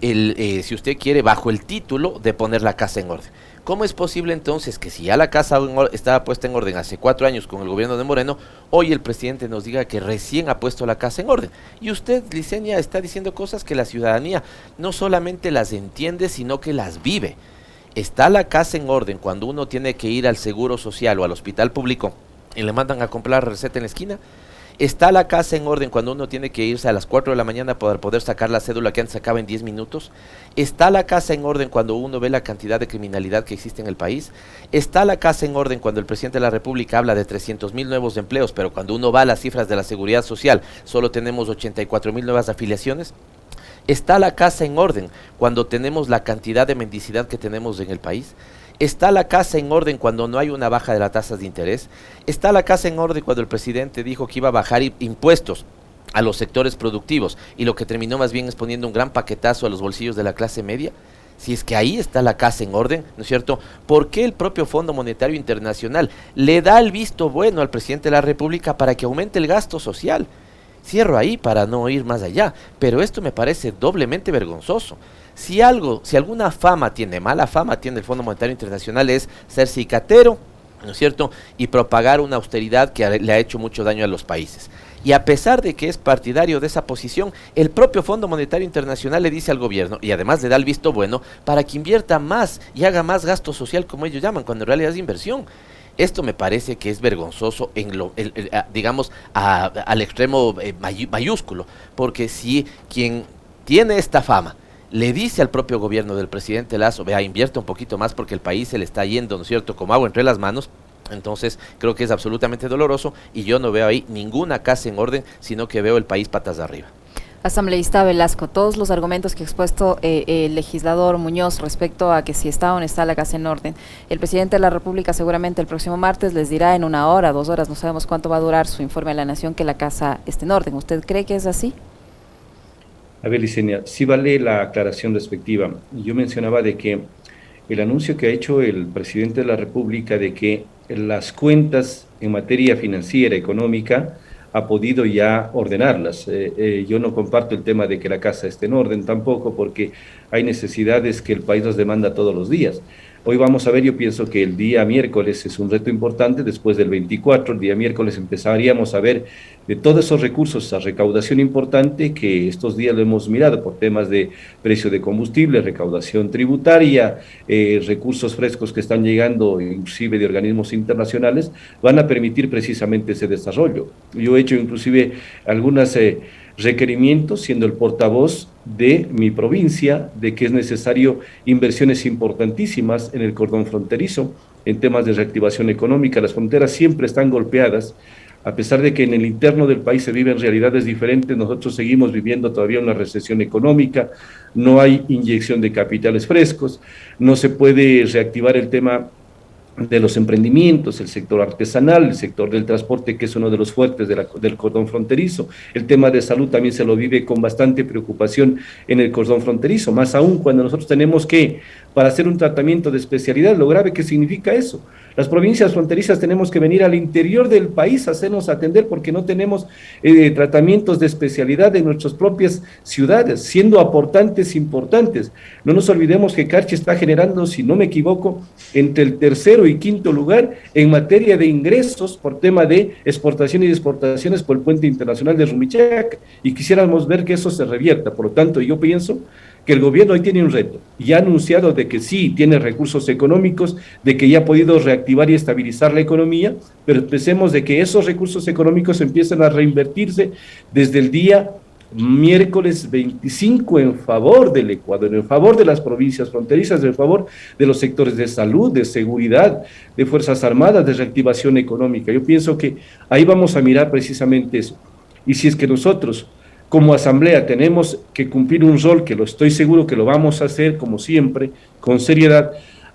si usted quiere, bajo el título de poner la casa en orden. ¿Cómo es posible entonces que si ya la casa estaba puesta en orden hace 4 años con el gobierno de Moreno, hoy el presidente nos diga que recién ha puesto la casa en orden? Y usted, Licenia, está diciendo cosas que la ciudadanía no solamente las entiende, sino que las vive. Está la casa en orden cuando uno tiene que ir al seguro social o al hospital público y le mandan a comprar receta en la esquina. ¿Está la casa en orden cuando uno tiene que irse a las 4 de la mañana para poder sacar la cédula que antes sacaba en 10 minutos? ¿Está la casa en orden cuando uno ve la cantidad de criminalidad que existe en el país? ¿Está la casa en orden cuando el presidente de la República habla de 300,000 nuevos empleos, pero cuando uno va a las cifras de la seguridad social solo tenemos 84,000 nuevas afiliaciones? ¿Está la casa en orden cuando tenemos la cantidad de mendicidad que tenemos en el país? ¿Está la casa en orden cuando no hay una baja de las tasas de interés? ¿Está la casa en orden cuando el presidente dijo que iba a bajar impuestos a los sectores productivos y lo que terminó más bien es poniendo un gran paquetazo a los bolsillos de la clase media? Si es que ahí está la casa en orden, ¿no es cierto? ¿Por qué el propio Fondo Monetario Internacional le da el visto bueno al presidente de la República para que aumente el gasto social? Cierro ahí para no ir más allá, pero esto me parece doblemente vergonzoso. Si alguna mala fama tiene el Fondo Monetario Internacional es ser cicatero, ¿no es cierto?, y propagar una austeridad que le ha hecho mucho daño a los países. Y a pesar de que es partidario de esa posición, el propio Fondo Monetario Internacional le dice al gobierno, y además le da el visto bueno, para que invierta más y haga más gasto social, como ellos llaman, cuando en realidad es inversión. Esto me parece que es vergonzoso digamos, al extremo mayúsculo, porque si quien tiene esta fama le dice al propio gobierno del presidente Lasso, vea, invierte un poquito más porque el país se le está yendo, ¿no es cierto?, como agua entre las manos, entonces creo que es absolutamente doloroso y yo no veo ahí ninguna casa en orden, sino que veo el país patas arriba. Asambleísta Velasco, todos los argumentos que ha expuesto el legislador Muñoz respecto a que si está o no está la casa en orden, el presidente de la República seguramente el próximo martes les dirá en 1 hora, 2 horas, no sabemos cuánto va a durar su informe a la Nación, que la casa esté en orden. ¿Usted cree que es así? A ver, Licenia, sí vale la aclaración respectiva. Yo mencionaba de que el anuncio que ha hecho el presidente de la República de que las cuentas en materia financiera, económica, ha podido ya ordenarlas. Yo no comparto el tema de que la casa esté en orden tampoco, porque hay necesidades que el país nos demanda todos los días. Hoy vamos a ver, yo pienso que el día miércoles es un reto importante, después del 24, el día miércoles empezaríamos a ver de todos esos recursos, esa recaudación importante que estos días lo hemos mirado por temas de precio de combustible, recaudación tributaria, recursos frescos que están llegando inclusive de organismos internacionales, van a permitir precisamente ese desarrollo. Yo he hecho inclusive algunas requerimientos, siendo el portavoz de mi provincia, de que es necesario inversiones importantísimas en el cordón fronterizo, en temas de reactivación económica. Las fronteras siempre están golpeadas, a pesar de que en el interno del país se viven realidades diferentes, nosotros seguimos viviendo todavía una recesión económica, no hay inyección de capitales frescos, no se puede reactivar el tema de los emprendimientos, el sector artesanal, el sector del transporte, que es uno de los fuertes del cordón fronterizo. El tema de salud también se lo vive con bastante preocupación en el cordón fronterizo, más aún cuando nosotros tenemos que, para hacer un tratamiento de especialidad, lo grave que significa eso. Las provincias fronterizas tenemos que venir al interior del país a hacernos atender porque no tenemos tratamientos de especialidad en nuestras propias ciudades, siendo aportantes importantes. No nos olvidemos que Carchi está generando, si no me equivoco, entre el 3º y 5º lugar en materia de ingresos por tema de exportación y exportaciones por el puente internacional de Rumichaca, y quisiéramos ver que eso se revierta. Por lo tanto, yo pienso que el gobierno hoy tiene un reto y ha anunciado de que sí tiene recursos económicos, de que ya ha podido reactivar y estabilizar la economía, pero empecemos de que esos recursos económicos empiecen a reinvertirse desde el día miércoles 25 en favor del Ecuador, en favor de las provincias fronterizas, en favor de los sectores de salud, de seguridad, de Fuerzas Armadas, de reactivación económica. Yo pienso que ahí vamos a mirar precisamente eso. Y si es que nosotros como asamblea tenemos que cumplir un rol, que lo estoy seguro que lo vamos a hacer como siempre, con seriedad,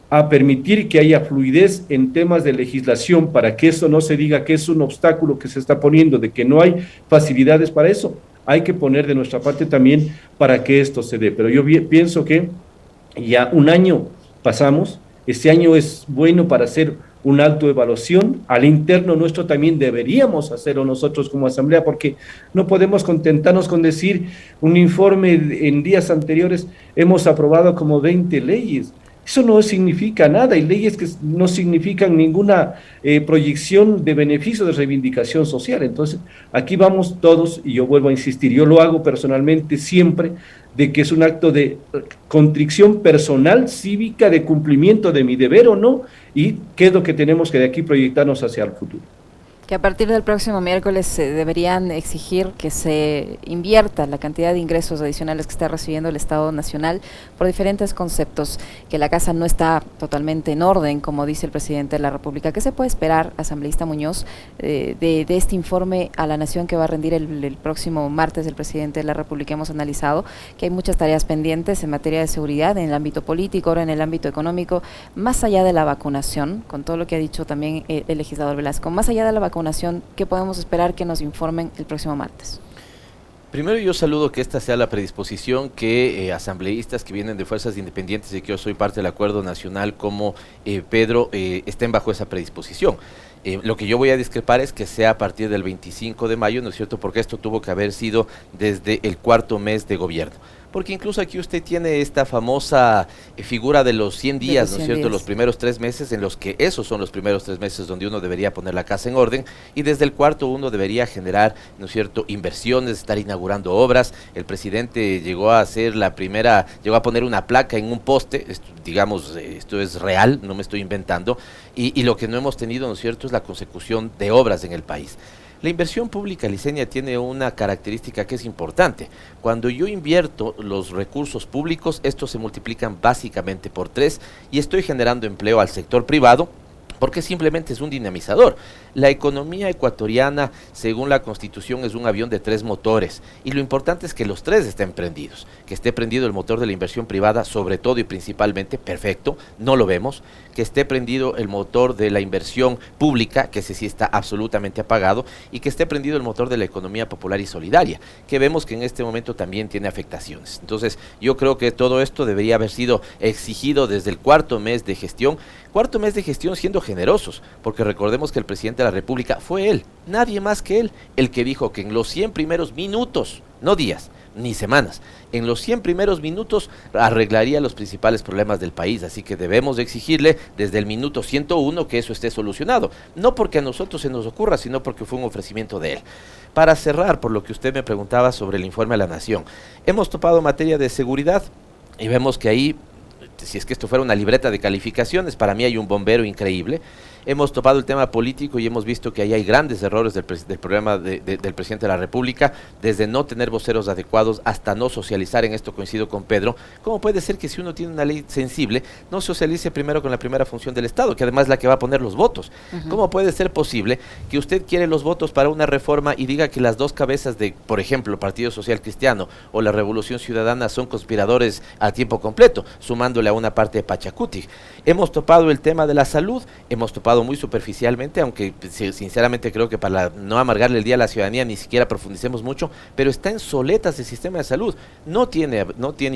a permitir que haya fluidez en temas de legislación para que eso no se diga que es un obstáculo que se está poniendo, de que no hay facilidades para eso. Hay que poner de nuestra parte también para que esto se dé. Pero yo pienso que ya un año pasamos, este año es bueno para hacer una autoevaluación. Al interno nuestro también deberíamos hacerlo nosotros como asamblea, porque no podemos contentarnos con decir un informe en días anteriores, hemos aprobado como 20 leyes. Eso no significa nada, y leyes que no significan ninguna proyección de beneficio de reivindicación social. Entonces, aquí vamos todos, y yo vuelvo a insistir, yo lo hago personalmente siempre, de que es un acto de contrición personal, cívica, de cumplimiento de mi deber o no, y qué es lo que tenemos que de aquí proyectarnos hacia el futuro. Que a partir del próximo miércoles se deberían exigir que se invierta la cantidad de ingresos adicionales que está recibiendo el Estado Nacional por diferentes conceptos, que la casa no está totalmente en orden, como dice el presidente de la República. ¿Qué se puede esperar, asambleísta Muñoz, de este informe a la Nación que va a rendir el próximo martes el presidente de la República? Hemos analizado que hay muchas tareas pendientes en materia de seguridad, en el ámbito político, ahora en el ámbito económico, más allá de la vacunación, con todo lo que ha dicho también el legislador Velasco, más allá de la vacunación, ¿qué podemos esperar que nos informen el próximo martes? Primero, yo saludo que esta sea la predisposición que asambleístas que vienen de fuerzas independientes y que yo soy parte del acuerdo nacional como Pedro estén bajo esa predisposición. Lo que yo voy a discrepar es que sea a partir del 25 de mayo, ¿no es cierto? Porque esto tuvo que haber sido desde el cuarto mes de gobierno. Porque incluso aquí usted tiene esta famosa figura de los 100 días, ¿no es cierto? Los primeros 3 meses, en los que esos son los primeros 3 meses donde uno debería poner la casa en orden, y desde el cuarto uno debería generar, ¿no es cierto?, inversiones, estar inaugurando obras. El presidente llegó a hacer llegó a poner una placa en un poste, digamos, esto es real, no me estoy inventando, y lo que no hemos tenido, ¿no es cierto?, es la consecución de obras en el país. La inversión pública liceña tiene una característica que es importante. Cuando yo invierto los recursos públicos, estos se multiplican básicamente por 3 y estoy generando empleo al sector privado, porque simplemente es un dinamizador. La economía ecuatoriana, según la Constitución, es un avión de 3 motores, y lo importante es que los 3 estén prendidos, que esté prendido el motor de la inversión privada, sobre todo y principalmente, perfecto, no lo vemos, que esté prendido el motor de la inversión pública, que ese sí está absolutamente apagado, y que esté prendido el motor de la economía popular y solidaria, que vemos que en este momento también tiene afectaciones. Entonces, yo creo que todo esto debería haber sido exigido desde el cuarto mes de gestión siendo generosos, porque recordemos que el presidente de la República fue él, nadie más que él, el que dijo que en los 100 primeros minutos, no días, ni semanas, en los 100 primeros minutos arreglaría los principales problemas del país. Así que debemos exigirle desde el minuto 101 que eso esté solucionado, no porque a nosotros se nos ocurra, sino porque fue un ofrecimiento de él. Para cerrar, por lo que usted me preguntaba sobre el informe a la Nación, hemos topado materia de seguridad y vemos que ahí, si es que esto fuera una libreta de calificaciones, para mí hay un bombero increíble. Hemos topado el tema político y hemos visto que ahí hay grandes errores del programa del presidente de la República, desde no tener voceros adecuados hasta no socializar. En esto coincido con Pedro. ¿Cómo puede ser que si uno tiene una ley sensible, no socialice primero con la primera función del Estado, que además es la que va a poner los votos? ¿Cómo puede ser posible que usted quiere los votos para una reforma y diga que las dos cabezas de, por ejemplo, el Partido Social Cristiano o la Revolución Ciudadana son conspiradores a tiempo completo, sumándole a una parte de Pachacuti? Hemos topado el tema de la salud, hemos topado muy superficialmente, aunque sinceramente creo que para no amargarle el día a la ciudadanía ni siquiera profundicemos mucho, pero está en soletas el sistema de salud, no tiene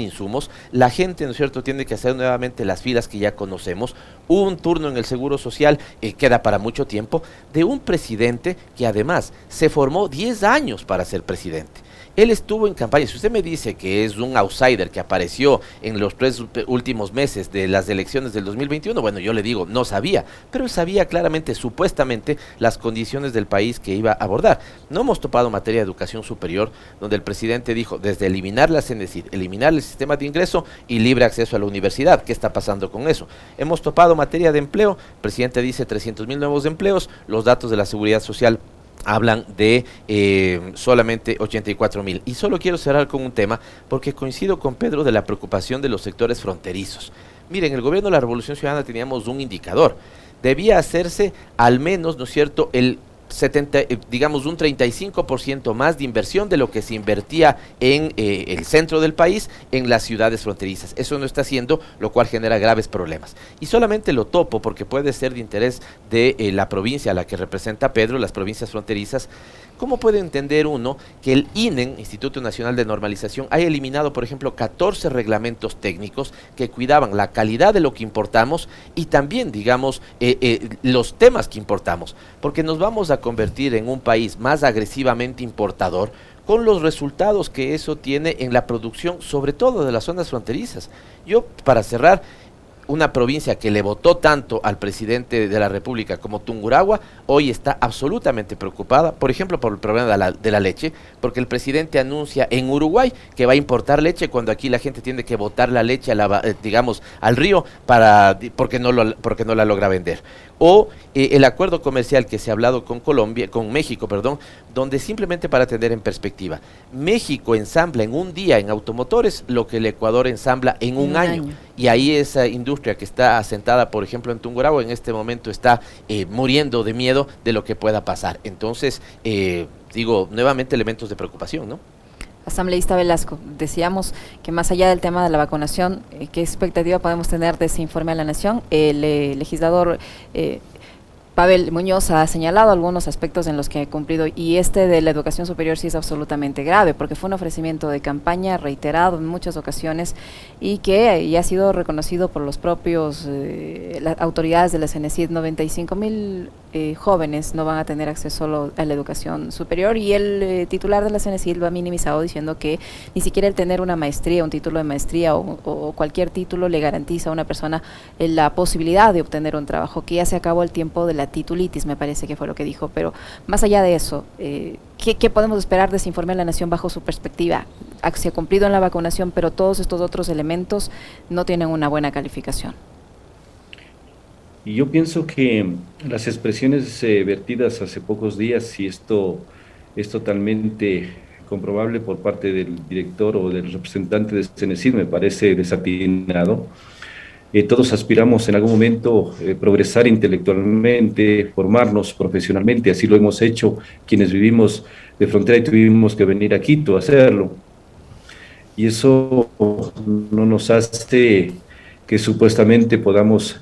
insumos, la gente, ¿no es cierto?, tiene que hacer nuevamente las filas que ya conocemos, un turno en el Seguro Social, queda para mucho tiempo, de un presidente que además se formó 10 años para ser presidente. Él estuvo en campaña. Si usted me dice que es un outsider que apareció en los 3 últimos meses de las elecciones del 2021, bueno, yo le digo, no sabía, pero él sabía claramente, supuestamente, las condiciones del país que iba a abordar. No hemos topado materia de educación superior, donde el presidente dijo, desde eliminar la CENESID, eliminar el sistema de ingreso y libre acceso a la universidad. ¿Qué está pasando con eso? Hemos topado materia de empleo. El presidente dice 300,000 nuevos empleos. Los datos de la Seguridad Social hablan de solamente 84,000. Y solo quiero cerrar con un tema, porque coincido con Pedro de la preocupación de los sectores fronterizos. Miren, en el gobierno de la Revolución Ciudadana teníamos un indicador. Debía hacerse al menos, ¿no es cierto?, el digamos un 35% más de inversión de lo que se invertía en el centro del país, en las ciudades fronterizas. Eso no está haciendo, lo cual genera graves problemas. Y solamente lo topo porque puede ser de interés de la provincia a la que representa Pedro, las provincias fronterizas. ¿Cómo puede entender uno que el INEN, Instituto Nacional de Normalización, haya eliminado, por ejemplo, 14 reglamentos técnicos que cuidaban la calidad de lo que importamos y también, digamos, los temas que importamos? Porque nos vamos a convertir en un país más agresivamente importador, con los resultados que eso tiene en la producción, sobre todo de las zonas fronterizas. Yo, para cerrar, una provincia que le votó tanto al presidente de la República como Tungurahua, hoy está absolutamente preocupada, por ejemplo, por el problema de la leche, porque el presidente anuncia en Uruguay que va a importar leche cuando aquí la gente tiene que botar la leche digamos, al río porque no la logra vender. O el acuerdo comercial que se ha hablado con México, donde simplemente, para tener en perspectiva, México ensambla en un día en automotores lo que el Ecuador ensambla en un año. Y ahí esa industria que está asentada, por ejemplo, en Tungurahua, en este momento está muriendo de miedo de lo que pueda pasar. Entonces, digo, nuevamente elementos de preocupación, ¿no? Asambleísta Velasco, decíamos que más allá del tema de la vacunación, ¿qué expectativa podemos tener de ese informe a la Nación? El legislador Pavel Muñoz ha señalado algunos aspectos en los que ha cumplido, y este de la educación superior sí es absolutamente grave, porque fue un ofrecimiento de campaña reiterado en muchas ocasiones y que ya ha sido reconocido por los propios las autoridades de la CENESID. 95.000 jóvenes no van a tener acceso a la educación superior, y el titular de la CENESID lo ha minimizado diciendo que ni siquiera el tener una maestría, un título de maestría o cualquier título le garantiza a una persona la posibilidad de obtener un trabajo, que ya se acabó el tiempo de la titulitis, me parece que fue lo que dijo. Pero más allá de eso, ¿qué podemos esperar de ese informe a la Nación bajo su perspectiva? Se ha cumplido en la vacunación, pero todos estos otros elementos no tienen una buena calificación. Y yo pienso que las expresiones vertidas hace pocos días, y esto es totalmente comprobable por parte del director o del representante de CENESID, me parece desatinado. Todos aspiramos en algún momento progresar intelectualmente, formarnos profesionalmente, así lo hemos hecho quienes vivimos de frontera y tuvimos que venir a Quito a hacerlo. Y eso no nos hace que supuestamente podamos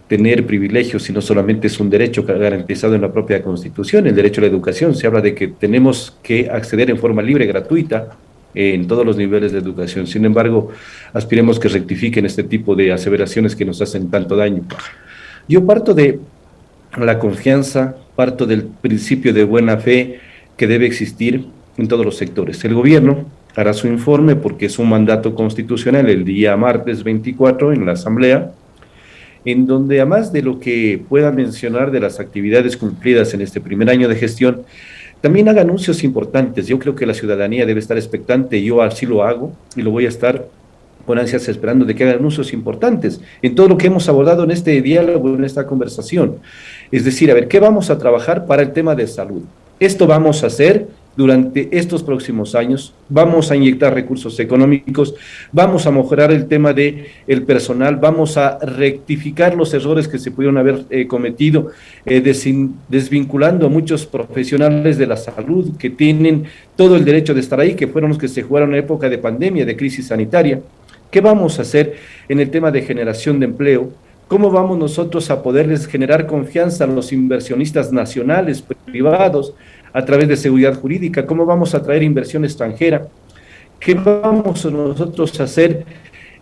tener privilegios, sino solamente es un derecho garantizado en la propia Constitución, el derecho a la educación. Se habla de que tenemos que acceder en forma libre, gratuita, en todos los niveles de educación. Sin embargo, aspiremos que rectifiquen este tipo de aseveraciones que nos hacen tanto daño. Yo parto de la confianza, parto del principio de buena fe que debe existir en todos los sectores. El gobierno hará su informe porque es un mandato constitucional el día martes 24 en la Asamblea, en donde, además de lo que pueda mencionar de las actividades cumplidas en este primer año de gestión, también haga anuncios importantes. Yo creo que la ciudadanía debe estar expectante, yo así lo hago y lo voy a estar con ansias esperando de que haga anuncios importantes en todo lo que hemos abordado en este diálogo, en esta conversación. Es decir, a ver, ¿qué vamos a trabajar para el tema de salud? Esto vamos a hacer durante estos próximos años, vamos a inyectar recursos económicos, vamos a mejorar el tema del personal, vamos a rectificar los errores que se pudieron haber cometido, desvinculando a muchos profesionales de la salud que tienen todo el derecho de estar ahí, que fueron los que se jugaron en época de pandemia, de crisis sanitaria. ¿Qué vamos a hacer en el tema de generación de empleo? ¿Cómo vamos nosotros a poderles generar confianza a los inversionistas nacionales, privados, a través de seguridad jurídica? ¿Cómo vamos a traer inversión extranjera? ¿Qué vamos nosotros a hacer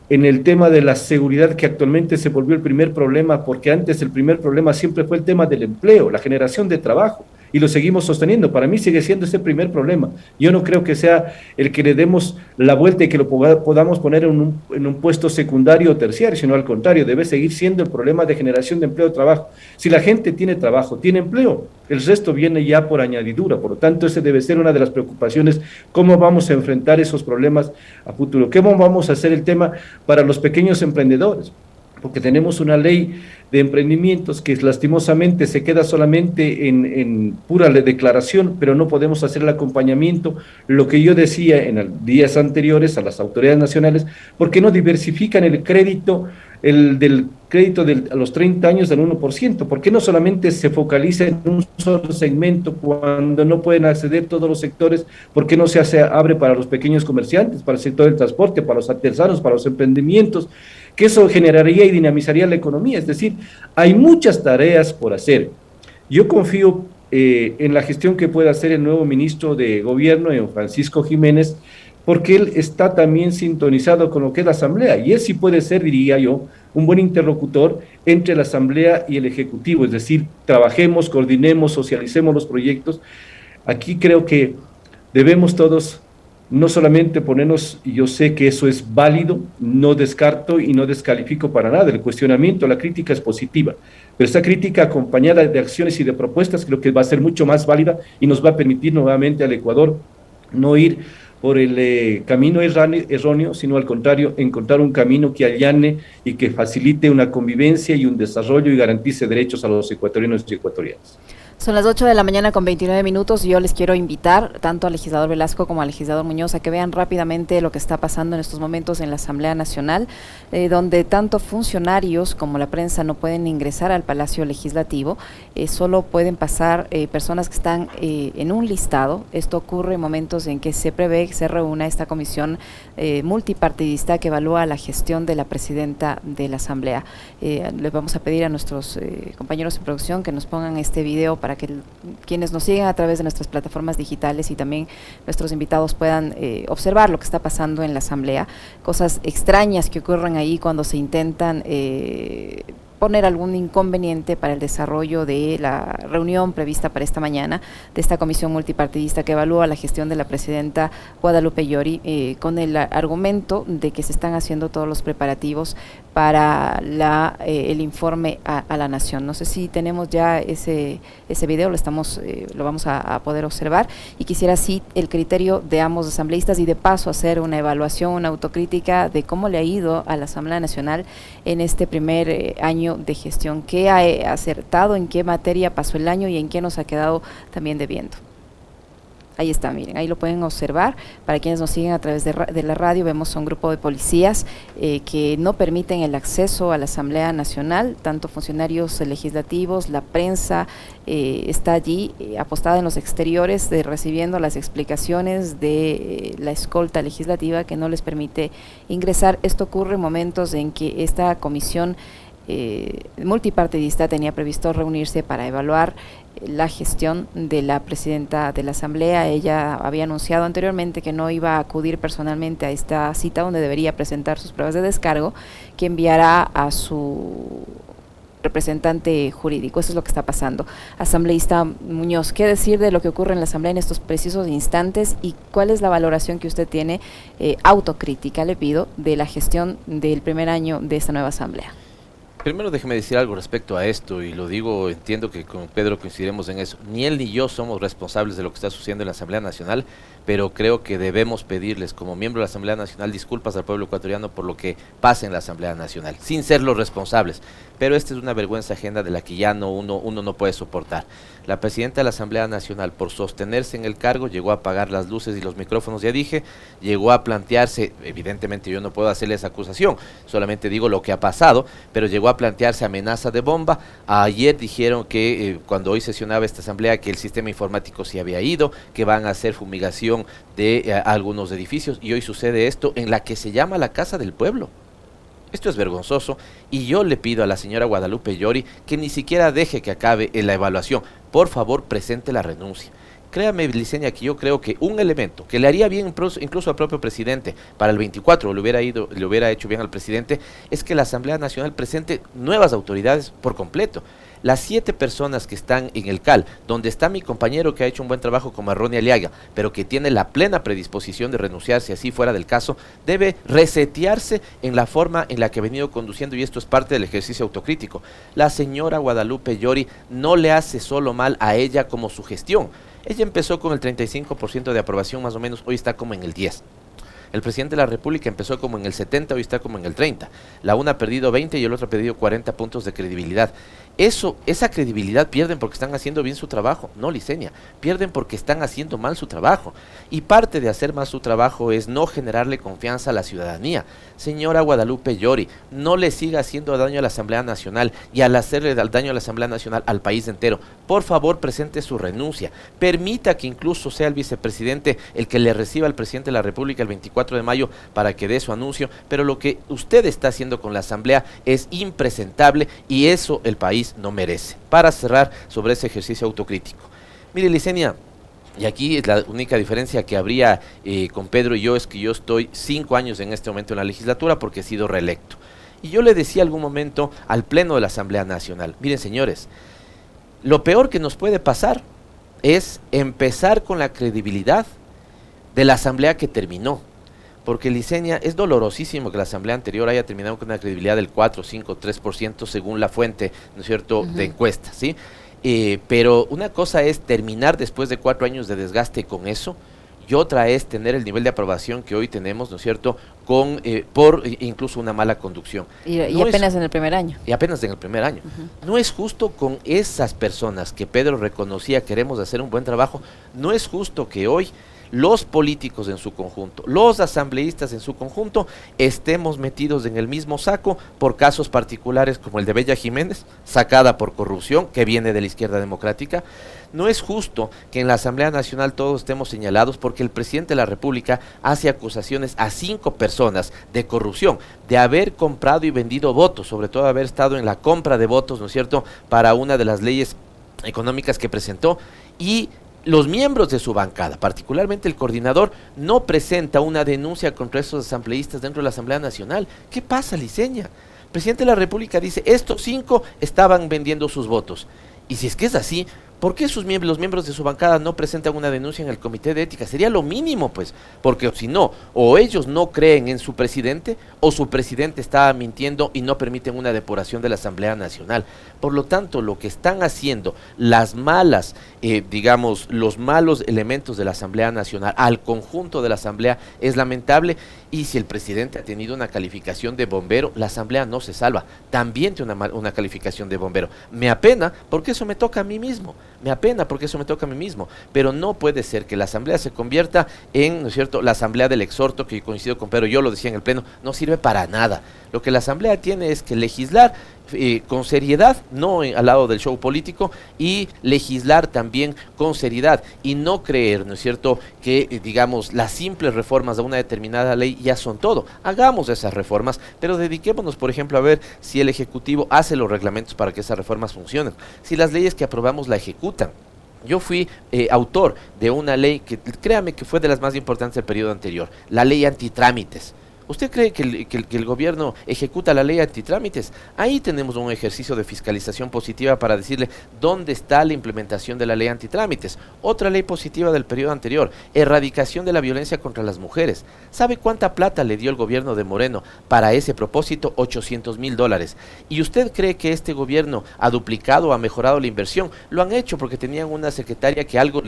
en el tema de la seguridad, que actualmente se volvió el primer problema? Porque antes el primer problema siempre fue el tema del empleo, la generación de trabajo, y lo seguimos sosteniendo. Para mí sigue siendo ese primer problema. Yo no creo que sea el que le demos la vuelta y que lo podamos poner en un puesto secundario o terciario, sino al contrario, debe seguir siendo el problema de generación de empleo y trabajo. Si la gente tiene trabajo, tiene empleo, el resto viene ya por añadidura. Por lo tanto, ese debe ser una de las preocupaciones: cómo vamos a enfrentar esos problemas a futuro, cómo vamos a hacer el tema para los pequeños emprendedores, porque tenemos una ley de emprendimientos que lastimosamente se queda solamente en pura declaración, pero no podemos hacer el acompañamiento, lo que yo decía en días anteriores a las autoridades nacionales, porque no diversifican el crédito el del crédito a los 30 años del 1%. ¿Por qué no solamente se focaliza en un solo segmento cuando no pueden acceder todos los sectores? ¿Por qué no abre para los pequeños comerciantes, para el sector del transporte, para los artesanos, para los emprendimientos? Que eso generaría y dinamizaría la economía. Es decir, hay muchas tareas por hacer. Yo confío en la gestión que pueda hacer el nuevo ministro de Gobierno, Francisco Jiménez, porque él está también sintonizado con lo que es la Asamblea, y él sí puede ser, diría yo, un buen interlocutor entre la Asamblea y el Ejecutivo, es decir, trabajemos, coordinemos, socialicemos los proyectos. Aquí creo que debemos todos no solamente ponernos, y yo sé que eso es válido, no descarto y no descalifico para nada el cuestionamiento, la crítica es positiva, pero esa crítica acompañada de acciones y de propuestas creo que va a ser mucho más válida y nos va a permitir nuevamente al Ecuador no ir por el camino erróneo, sino al contrario, encontrar un camino que allane y que facilite una convivencia y un desarrollo y garantice derechos a los ecuatorianos y ecuatorianas. Son las 8 de la mañana con 29 minutos y yo les quiero invitar tanto al legislador Velasco como al legislador Muñoz a que vean rápidamente lo que está pasando en estos momentos en la Asamblea Nacional, donde tanto funcionarios como la prensa no pueden ingresar al Palacio Legislativo, solo pueden pasar personas que están en un listado. Esto ocurre en momentos en que se prevé que se reúna esta comisión multipartidista que evalúa la gestión de la presidenta de la Asamblea. Les vamos a pedir a nuestros compañeros de producción que nos pongan este video para que quienes nos siguen a través de nuestras plataformas digitales y también nuestros invitados puedan observar lo que está pasando en la Asamblea, cosas extrañas que ocurren ahí cuando se intentan poner algún inconveniente para el desarrollo de la reunión prevista para esta mañana de esta comisión multipartidista que evalúa la gestión de la presidenta Guadalupe Llori, con el argumento de que se están haciendo todos los preparativos para el informe a la nación. No sé si tenemos ya ese video, lo vamos a poder observar, y quisiera así el criterio de ambos asambleístas y de paso hacer una evaluación, una autocrítica de cómo le ha ido a la Asamblea Nacional en este primer año de gestión, qué ha acertado, en qué materia pasó el año y en qué nos ha quedado también debiendo. Ahí está, miren, ahí lo pueden observar. Para quienes nos siguen a través de la radio, vemos a un grupo de policías que no permiten el acceso a la Asamblea Nacional, tanto funcionarios legislativos, la prensa está allí apostada en los exteriores, recibiendo las explicaciones de la escolta legislativa que no les permite ingresar. Esto ocurre en momentos en que esta comisión multipartidista tenía previsto reunirse para evaluar la gestión de la presidenta de la Asamblea. Ella había anunciado anteriormente que no iba a acudir personalmente a esta cita donde debería presentar sus pruebas de descargo, que enviará a su representante jurídico. Eso es lo que está pasando. Asambleísta Muñoz, ¿qué decir de lo que ocurre en la Asamblea en estos precisos instantes y cuál es la valoración que usted tiene, autocrítica le pido, de la gestión del primer año de esta nueva Asamblea? Primero déjeme decir algo respecto a esto, y lo digo, entiendo que con Pedro coincidiremos en eso. Ni él ni yo somos responsables de lo que está sucediendo en la Asamblea Nacional, pero creo que debemos pedirles, como miembro de la Asamblea Nacional, disculpas al pueblo ecuatoriano por lo que pasa en la Asamblea Nacional, sin ser los responsables. Pero esta es una vergüenza ajena de la que ya uno no puede soportar. La presidenta de la Asamblea Nacional, por sostenerse en el cargo, llegó a apagar las luces y los micrófonos, ya dije, llegó a plantearse, evidentemente yo no puedo hacerle esa acusación, solamente digo lo que ha pasado, pero llegó a plantearse amenaza de bomba. Ayer dijeron que cuando hoy sesionaba esta Asamblea que el sistema informático se había ido, que van a hacer fumigación de algunos edificios, y hoy sucede esto en la que se llama la Casa del Pueblo. Esto es vergonzoso, y yo le pido a la señora Guadalupe Llori que ni siquiera deje que acabe la evaluación. Por favor, presente la renuncia. Créame, Liceña, que yo creo que un elemento que le haría bien incluso al propio presidente para el 24, le hubiera hecho bien al presidente, es que la Asamblea Nacional presente nuevas autoridades por completo. Las 7 personas que están en el CAL, donde está mi compañero que ha hecho un buen trabajo como Ronnie Aliaga, pero que tiene la plena predisposición de renunciar si así fuera del caso, debe resetearse en la forma en la que ha venido conduciendo, y esto es parte del ejercicio autocrítico. La señora Guadalupe Llori no le hace solo mal a ella como su gestión. Ella empezó con el 35% de aprobación más o menos, hoy está como en el 10%. El presidente de la República empezó como en el 70, hoy está como en el 30. La una ha perdido 20 y el otro ha perdido 40 puntos de credibilidad. esa credibilidad pierden porque están haciendo bien su trabajo. No, Licenia, pierden porque están haciendo mal su trabajo. Y parte de hacer mal su trabajo es no generarle confianza a la ciudadanía. Señora Guadalupe Llori, no le siga haciendo daño a la Asamblea Nacional, y al hacerle daño a la Asamblea Nacional, al país entero. Por favor, presente su renuncia. Permita que incluso sea el vicepresidente el que le reciba al presidente de la República el 24 de mayo para que dé su anuncio, pero lo que usted está haciendo con la Asamblea es impresentable y eso el país no merece. Para cerrar sobre ese ejercicio autocrítico. Mire, Licenia, y aquí la única diferencia que habría con Pedro y yo es que yo estoy 5 años en este momento en la legislatura porque he sido reelecto. Y yo le decía algún momento al Pleno de la Asamblea Nacional, miren señores, lo peor que nos puede pasar es empezar con la credibilidad de la Asamblea que terminó. Porque, Licenia, es dolorosísimo que la asamblea anterior haya terminado con una credibilidad del 4, 5, 3% según la fuente, ¿no es cierto?, de encuestas, ¿sí? Pero una cosa es terminar después de 4 años de desgaste con eso, y otra es tener el nivel de aprobación que hoy tenemos, ¿no es cierto?, por incluso una mala conducción. Y apenas en el primer año. Y apenas en el primer año. No es justo con esas personas que Pedro reconocía queremos hacer un buen trabajo, no es justo que hoy los políticos en su conjunto, los asambleístas en su conjunto, estemos metidos en el mismo saco por casos particulares como el de Bella Jiménez, sacada por corrupción, que viene de la izquierda democrática. No es justo que en la Asamblea Nacional todos estemos señalados porque el presidente de la República hace acusaciones a 5 personas de corrupción, de haber comprado y vendido votos, sobre todo haber estado en la compra de votos, ¿no es cierto?, para una de las leyes económicas que presentó, y los miembros de su bancada, particularmente el coordinador, no presenta una denuncia contra esos asambleístas dentro de la Asamblea Nacional. ¿Qué pasa, Licenia? El presidente de la República dice, estos 5 estaban vendiendo sus votos. Y si es que es así, ¿por qué los miembros de su bancada no presentan una denuncia en el Comité de Ética? Sería lo mínimo, pues, porque si no, o ellos no creen en su presidente, o su presidente está mintiendo y no permiten una depuración de la Asamblea Nacional. Por lo tanto, lo que están haciendo las malas, los malos elementos de la Asamblea Nacional al conjunto de la Asamblea es lamentable, y si el presidente ha tenido una calificación de bombero, la Asamblea no se salva, también tiene una calificación de bombero. Me apena porque eso me toca a mí mismo. Pero no puede ser que la Asamblea se convierta en, ¿no es cierto?, la Asamblea del exhorto, que coincido con Pedro, yo lo decía en el Pleno, no sirve para nada. Lo que la Asamblea tiene es que legislar con seriedad, no al lado del show político, y legislar también con seriedad, y no creer, ¿no es cierto?, que las simples reformas de una determinada ley ya son todo. Hagamos esas reformas, pero dediquémonos, por ejemplo, a ver si el Ejecutivo hace los reglamentos para que esas reformas funcionen, si las leyes que aprobamos la ejecutan. Yo fui autor de una ley que, créame, que fue de las más importantes del periodo anterior, la ley antitrámites. ¿Usted cree que el gobierno ejecuta la ley antitrámites? Ahí tenemos un ejercicio de fiscalización positiva para decirle dónde está la implementación de la ley antitrámites. Otra ley positiva del periodo anterior, erradicación de la violencia contra las mujeres. ¿Sabe cuánta plata le dio el gobierno de Moreno para ese propósito? $800,000. ¿Y usted cree que este gobierno ha duplicado o ha mejorado la inversión? Lo han hecho porque tenían una secretaria que algo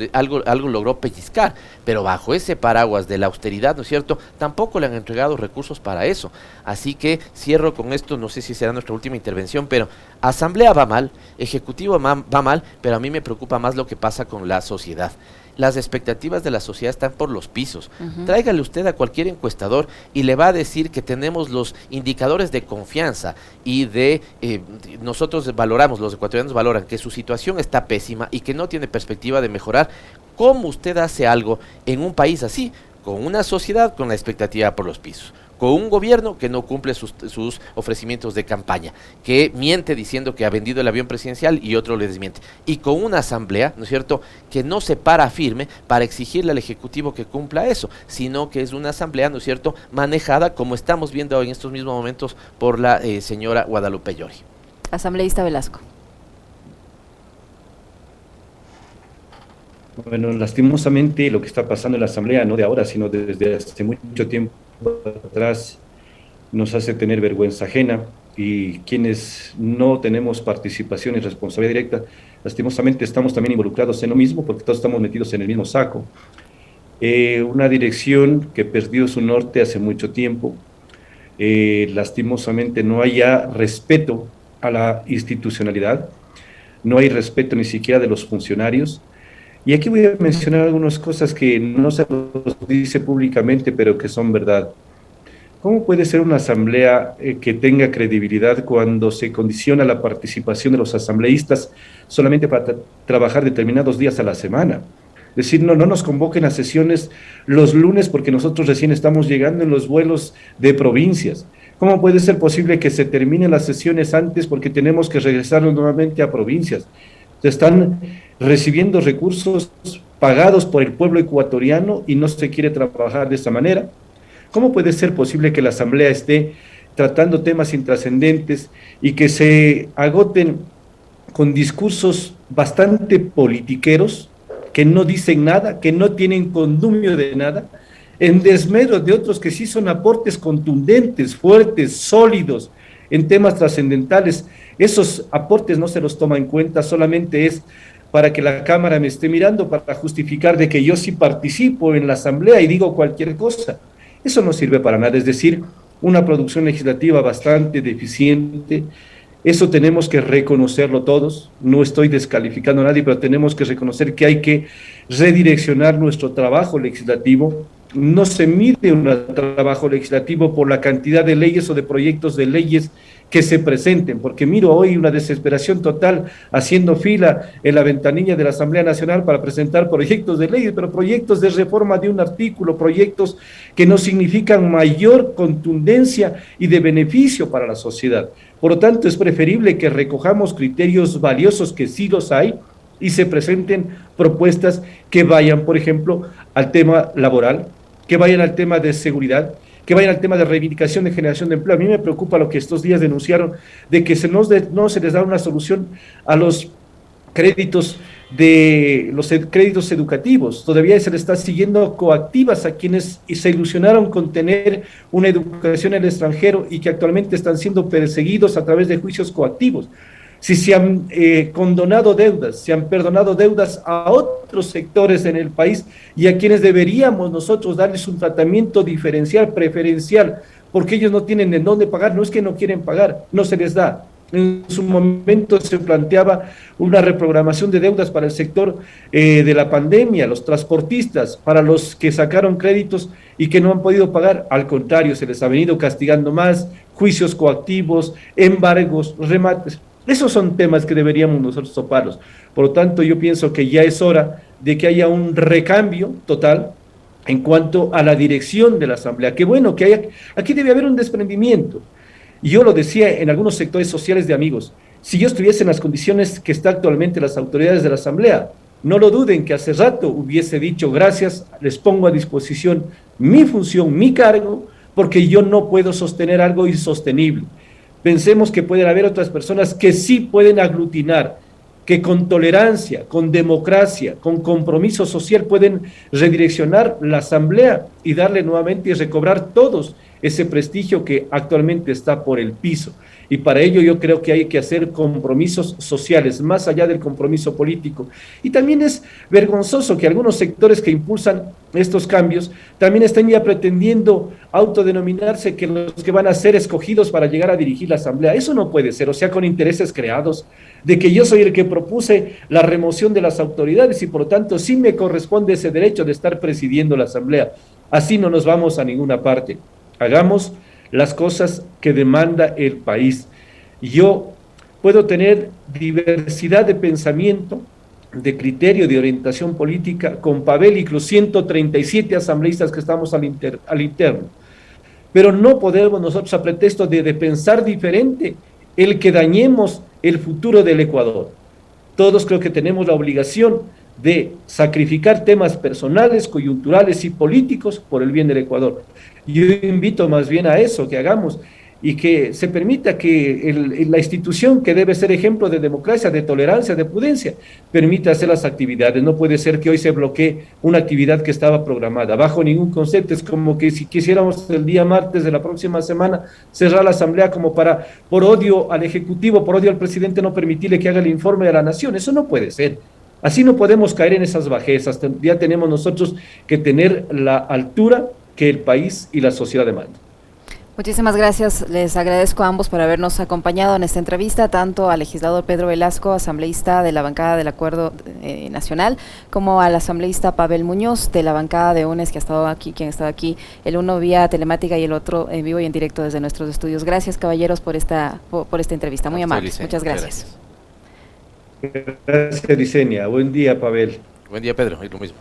logró pellizcar, pero bajo ese paraguas de la austeridad, ¿no es cierto?, tampoco le han entregado recursos para eso. Así que cierro con esto, no sé si será nuestra última intervención, pero Asamblea va mal, Ejecutivo va mal, pero a mí me preocupa más lo que pasa con la sociedad. Las expectativas de la sociedad están por los pisos. Tráigale usted a cualquier encuestador y le va a decir que tenemos los indicadores de confianza y nosotros valoramos, los ecuatorianos valoran que su situación está pésima y que no tiene perspectiva de mejorar. ¿Cómo usted hace algo en un país así? Con una sociedad con la expectativa por los pisos, con un gobierno que no cumple sus ofrecimientos de campaña, que miente diciendo que ha vendido el avión presidencial y otro le desmiente, y con una asamblea, ¿no es cierto?, que no se para firme para exigirle al Ejecutivo que cumpla eso, sino que es una asamblea, ¿no es cierto?, manejada, como estamos viendo hoy en estos mismos momentos, por la señora Guadalupe Llori. Asambleísta Velasco. Bueno, lastimosamente lo que está pasando en la Asamblea, no de ahora, sino desde hace mucho tiempo atrás, nos hace tener vergüenza ajena, y quienes no tenemos participación y responsabilidad directa, lastimosamente estamos también involucrados en lo mismo, porque todos estamos metidos en el mismo saco. Una dirección que perdió su norte hace mucho tiempo, lastimosamente no haya respeto a la institucionalidad, no hay respeto ni siquiera de los funcionarios. Y aquí voy a mencionar algunas cosas que no se los dice públicamente, pero que son verdad. ¿Cómo puede ser una asamblea que tenga credibilidad cuando se condiciona la participación de los asambleístas solamente para trabajar determinados días a la semana? Es decir, no nos convoquen a sesiones los lunes porque nosotros recién estamos llegando en los vuelos de provincias. ¿Cómo puede ser posible que se terminen las sesiones antes porque tenemos que regresar nuevamente a provincias? Se están recibiendo recursos pagados por el pueblo ecuatoriano y no se quiere trabajar de esa manera. ¿Cómo puede ser posible que la Asamblea esté tratando temas intrascendentes y que se agoten con discursos bastante politiqueros, que no dicen nada, que no tienen condumio de nada, en desmedro de otros que sí son aportes contundentes, fuertes, sólidos, en temas trascendentales? Esos aportes no se los toma en cuenta, solamente es para que la Cámara me esté mirando, para justificar de que yo sí participo en la Asamblea y digo cualquier cosa. Eso no sirve para nada, es decir, una producción legislativa bastante deficiente. Eso tenemos que reconocerlo todos. No estoy descalificando a nadie, pero tenemos que reconocer que hay que redireccionar nuestro trabajo legislativo. No se mide un trabajo legislativo por la cantidad de leyes o de proyectos de leyes que se presenten, porque miro hoy una desesperación total haciendo fila en la ventanilla de la Asamblea Nacional para presentar proyectos de ley, pero proyectos de reforma de un artículo, proyectos que no significan mayor contundencia y de beneficio para la sociedad. Por lo tanto, es preferible que recojamos criterios valiosos, que sí los hay, y se presenten propuestas que vayan, por ejemplo, al tema laboral, que vayan al tema de seguridad, que vayan al tema de reivindicación de generación de empleo. A mí me preocupa lo que estos días denunciaron, de que no se les da una solución a los créditos créditos educativos. Todavía se les está siguiendo coactivas a quienes se ilusionaron con tener una educación en el extranjero y que actualmente están siendo perseguidos a través de juicios coactivos. Si se han condonado deudas, se han perdonado deudas a otros sectores en el país y a quienes deberíamos nosotros darles un tratamiento diferencial, preferencial, porque ellos no tienen en dónde pagar, no es que no quieren pagar, no se les da. En su momento se planteaba una reprogramación de deudas para el sector de la pandemia, los transportistas, para los que sacaron créditos y que no han podido pagar. Al contrario, se les ha venido castigando más, juicios coactivos, embargos, remates. Esos son temas que deberíamos nosotros toparlos. Por lo tanto, yo pienso que ya es hora de que haya un recambio total en cuanto a la dirección de la Asamblea. Qué bueno que haya, aquí debe haber un desprendimiento. Y yo lo decía en algunos sectores sociales de amigos, si yo estuviese en las condiciones que están actualmente las autoridades de la Asamblea, no lo duden que hace rato hubiese dicho gracias, les pongo a disposición mi función, mi cargo, porque yo no puedo sostener algo insostenible. Pensemos que pueden haber otras personas que sí pueden aglutinar, que con tolerancia, con democracia, con compromiso social pueden redireccionar la Asamblea y darle nuevamente y recobrar todos ese prestigio que actualmente está por el piso. Y para ello yo creo que hay que hacer compromisos sociales, más allá del compromiso político. Y también es vergonzoso que algunos sectores que impulsan estos cambios también estén ya pretendiendo autodenominarse que los que van a ser escogidos para llegar a dirigir la Asamblea. Eso no puede ser, o sea, con intereses creados, de que yo soy el que propuse la remoción de las autoridades y por lo tanto sí me corresponde ese derecho de estar presidiendo la Asamblea. Así no nos vamos a ninguna parte. Hagamos las cosas que demanda el país. Yo puedo tener diversidad de pensamiento, de criterio, de orientación política con Pavel y los 137 asambleístas que estamos al interno. Pero no podemos nosotros, a pretexto de pensar diferente, el que dañemos el futuro del Ecuador. Todos creo que tenemos la obligación de sacrificar temas personales, coyunturales y políticos por el bien del Ecuador. Yo invito más bien a eso, que hagamos y que se permita que la institución que debe ser ejemplo de democracia, de tolerancia, de prudencia, permita hacer las actividades. No puede ser que hoy se bloquee una actividad que estaba programada, bajo ningún concepto. Es como que si quisiéramos el día martes de la próxima semana cerrar la Asamblea como para, por odio al Ejecutivo, por odio al presidente, no permitirle que haga el informe de la Nación. Eso no puede ser. Así no podemos caer en esas bajezas. Ya tenemos nosotros que tener la altura que el país y la sociedad demandan. Muchísimas gracias, les agradezco a ambos por habernos acompañado en esta entrevista, tanto al legislador Pedro Velasco, asambleísta de la bancada del Acuerdo Nacional, como al asambleísta Pavel Muñoz de la bancada de UNES, quien ha estado aquí, el uno vía telemática y el otro en vivo y en directo desde nuestros estudios. Gracias, caballeros, por esta entrevista, muy amables. Muchas gracias. Gracias, Licenia. Buen día, Pavel. Buen día, Pedro, es lo mismo.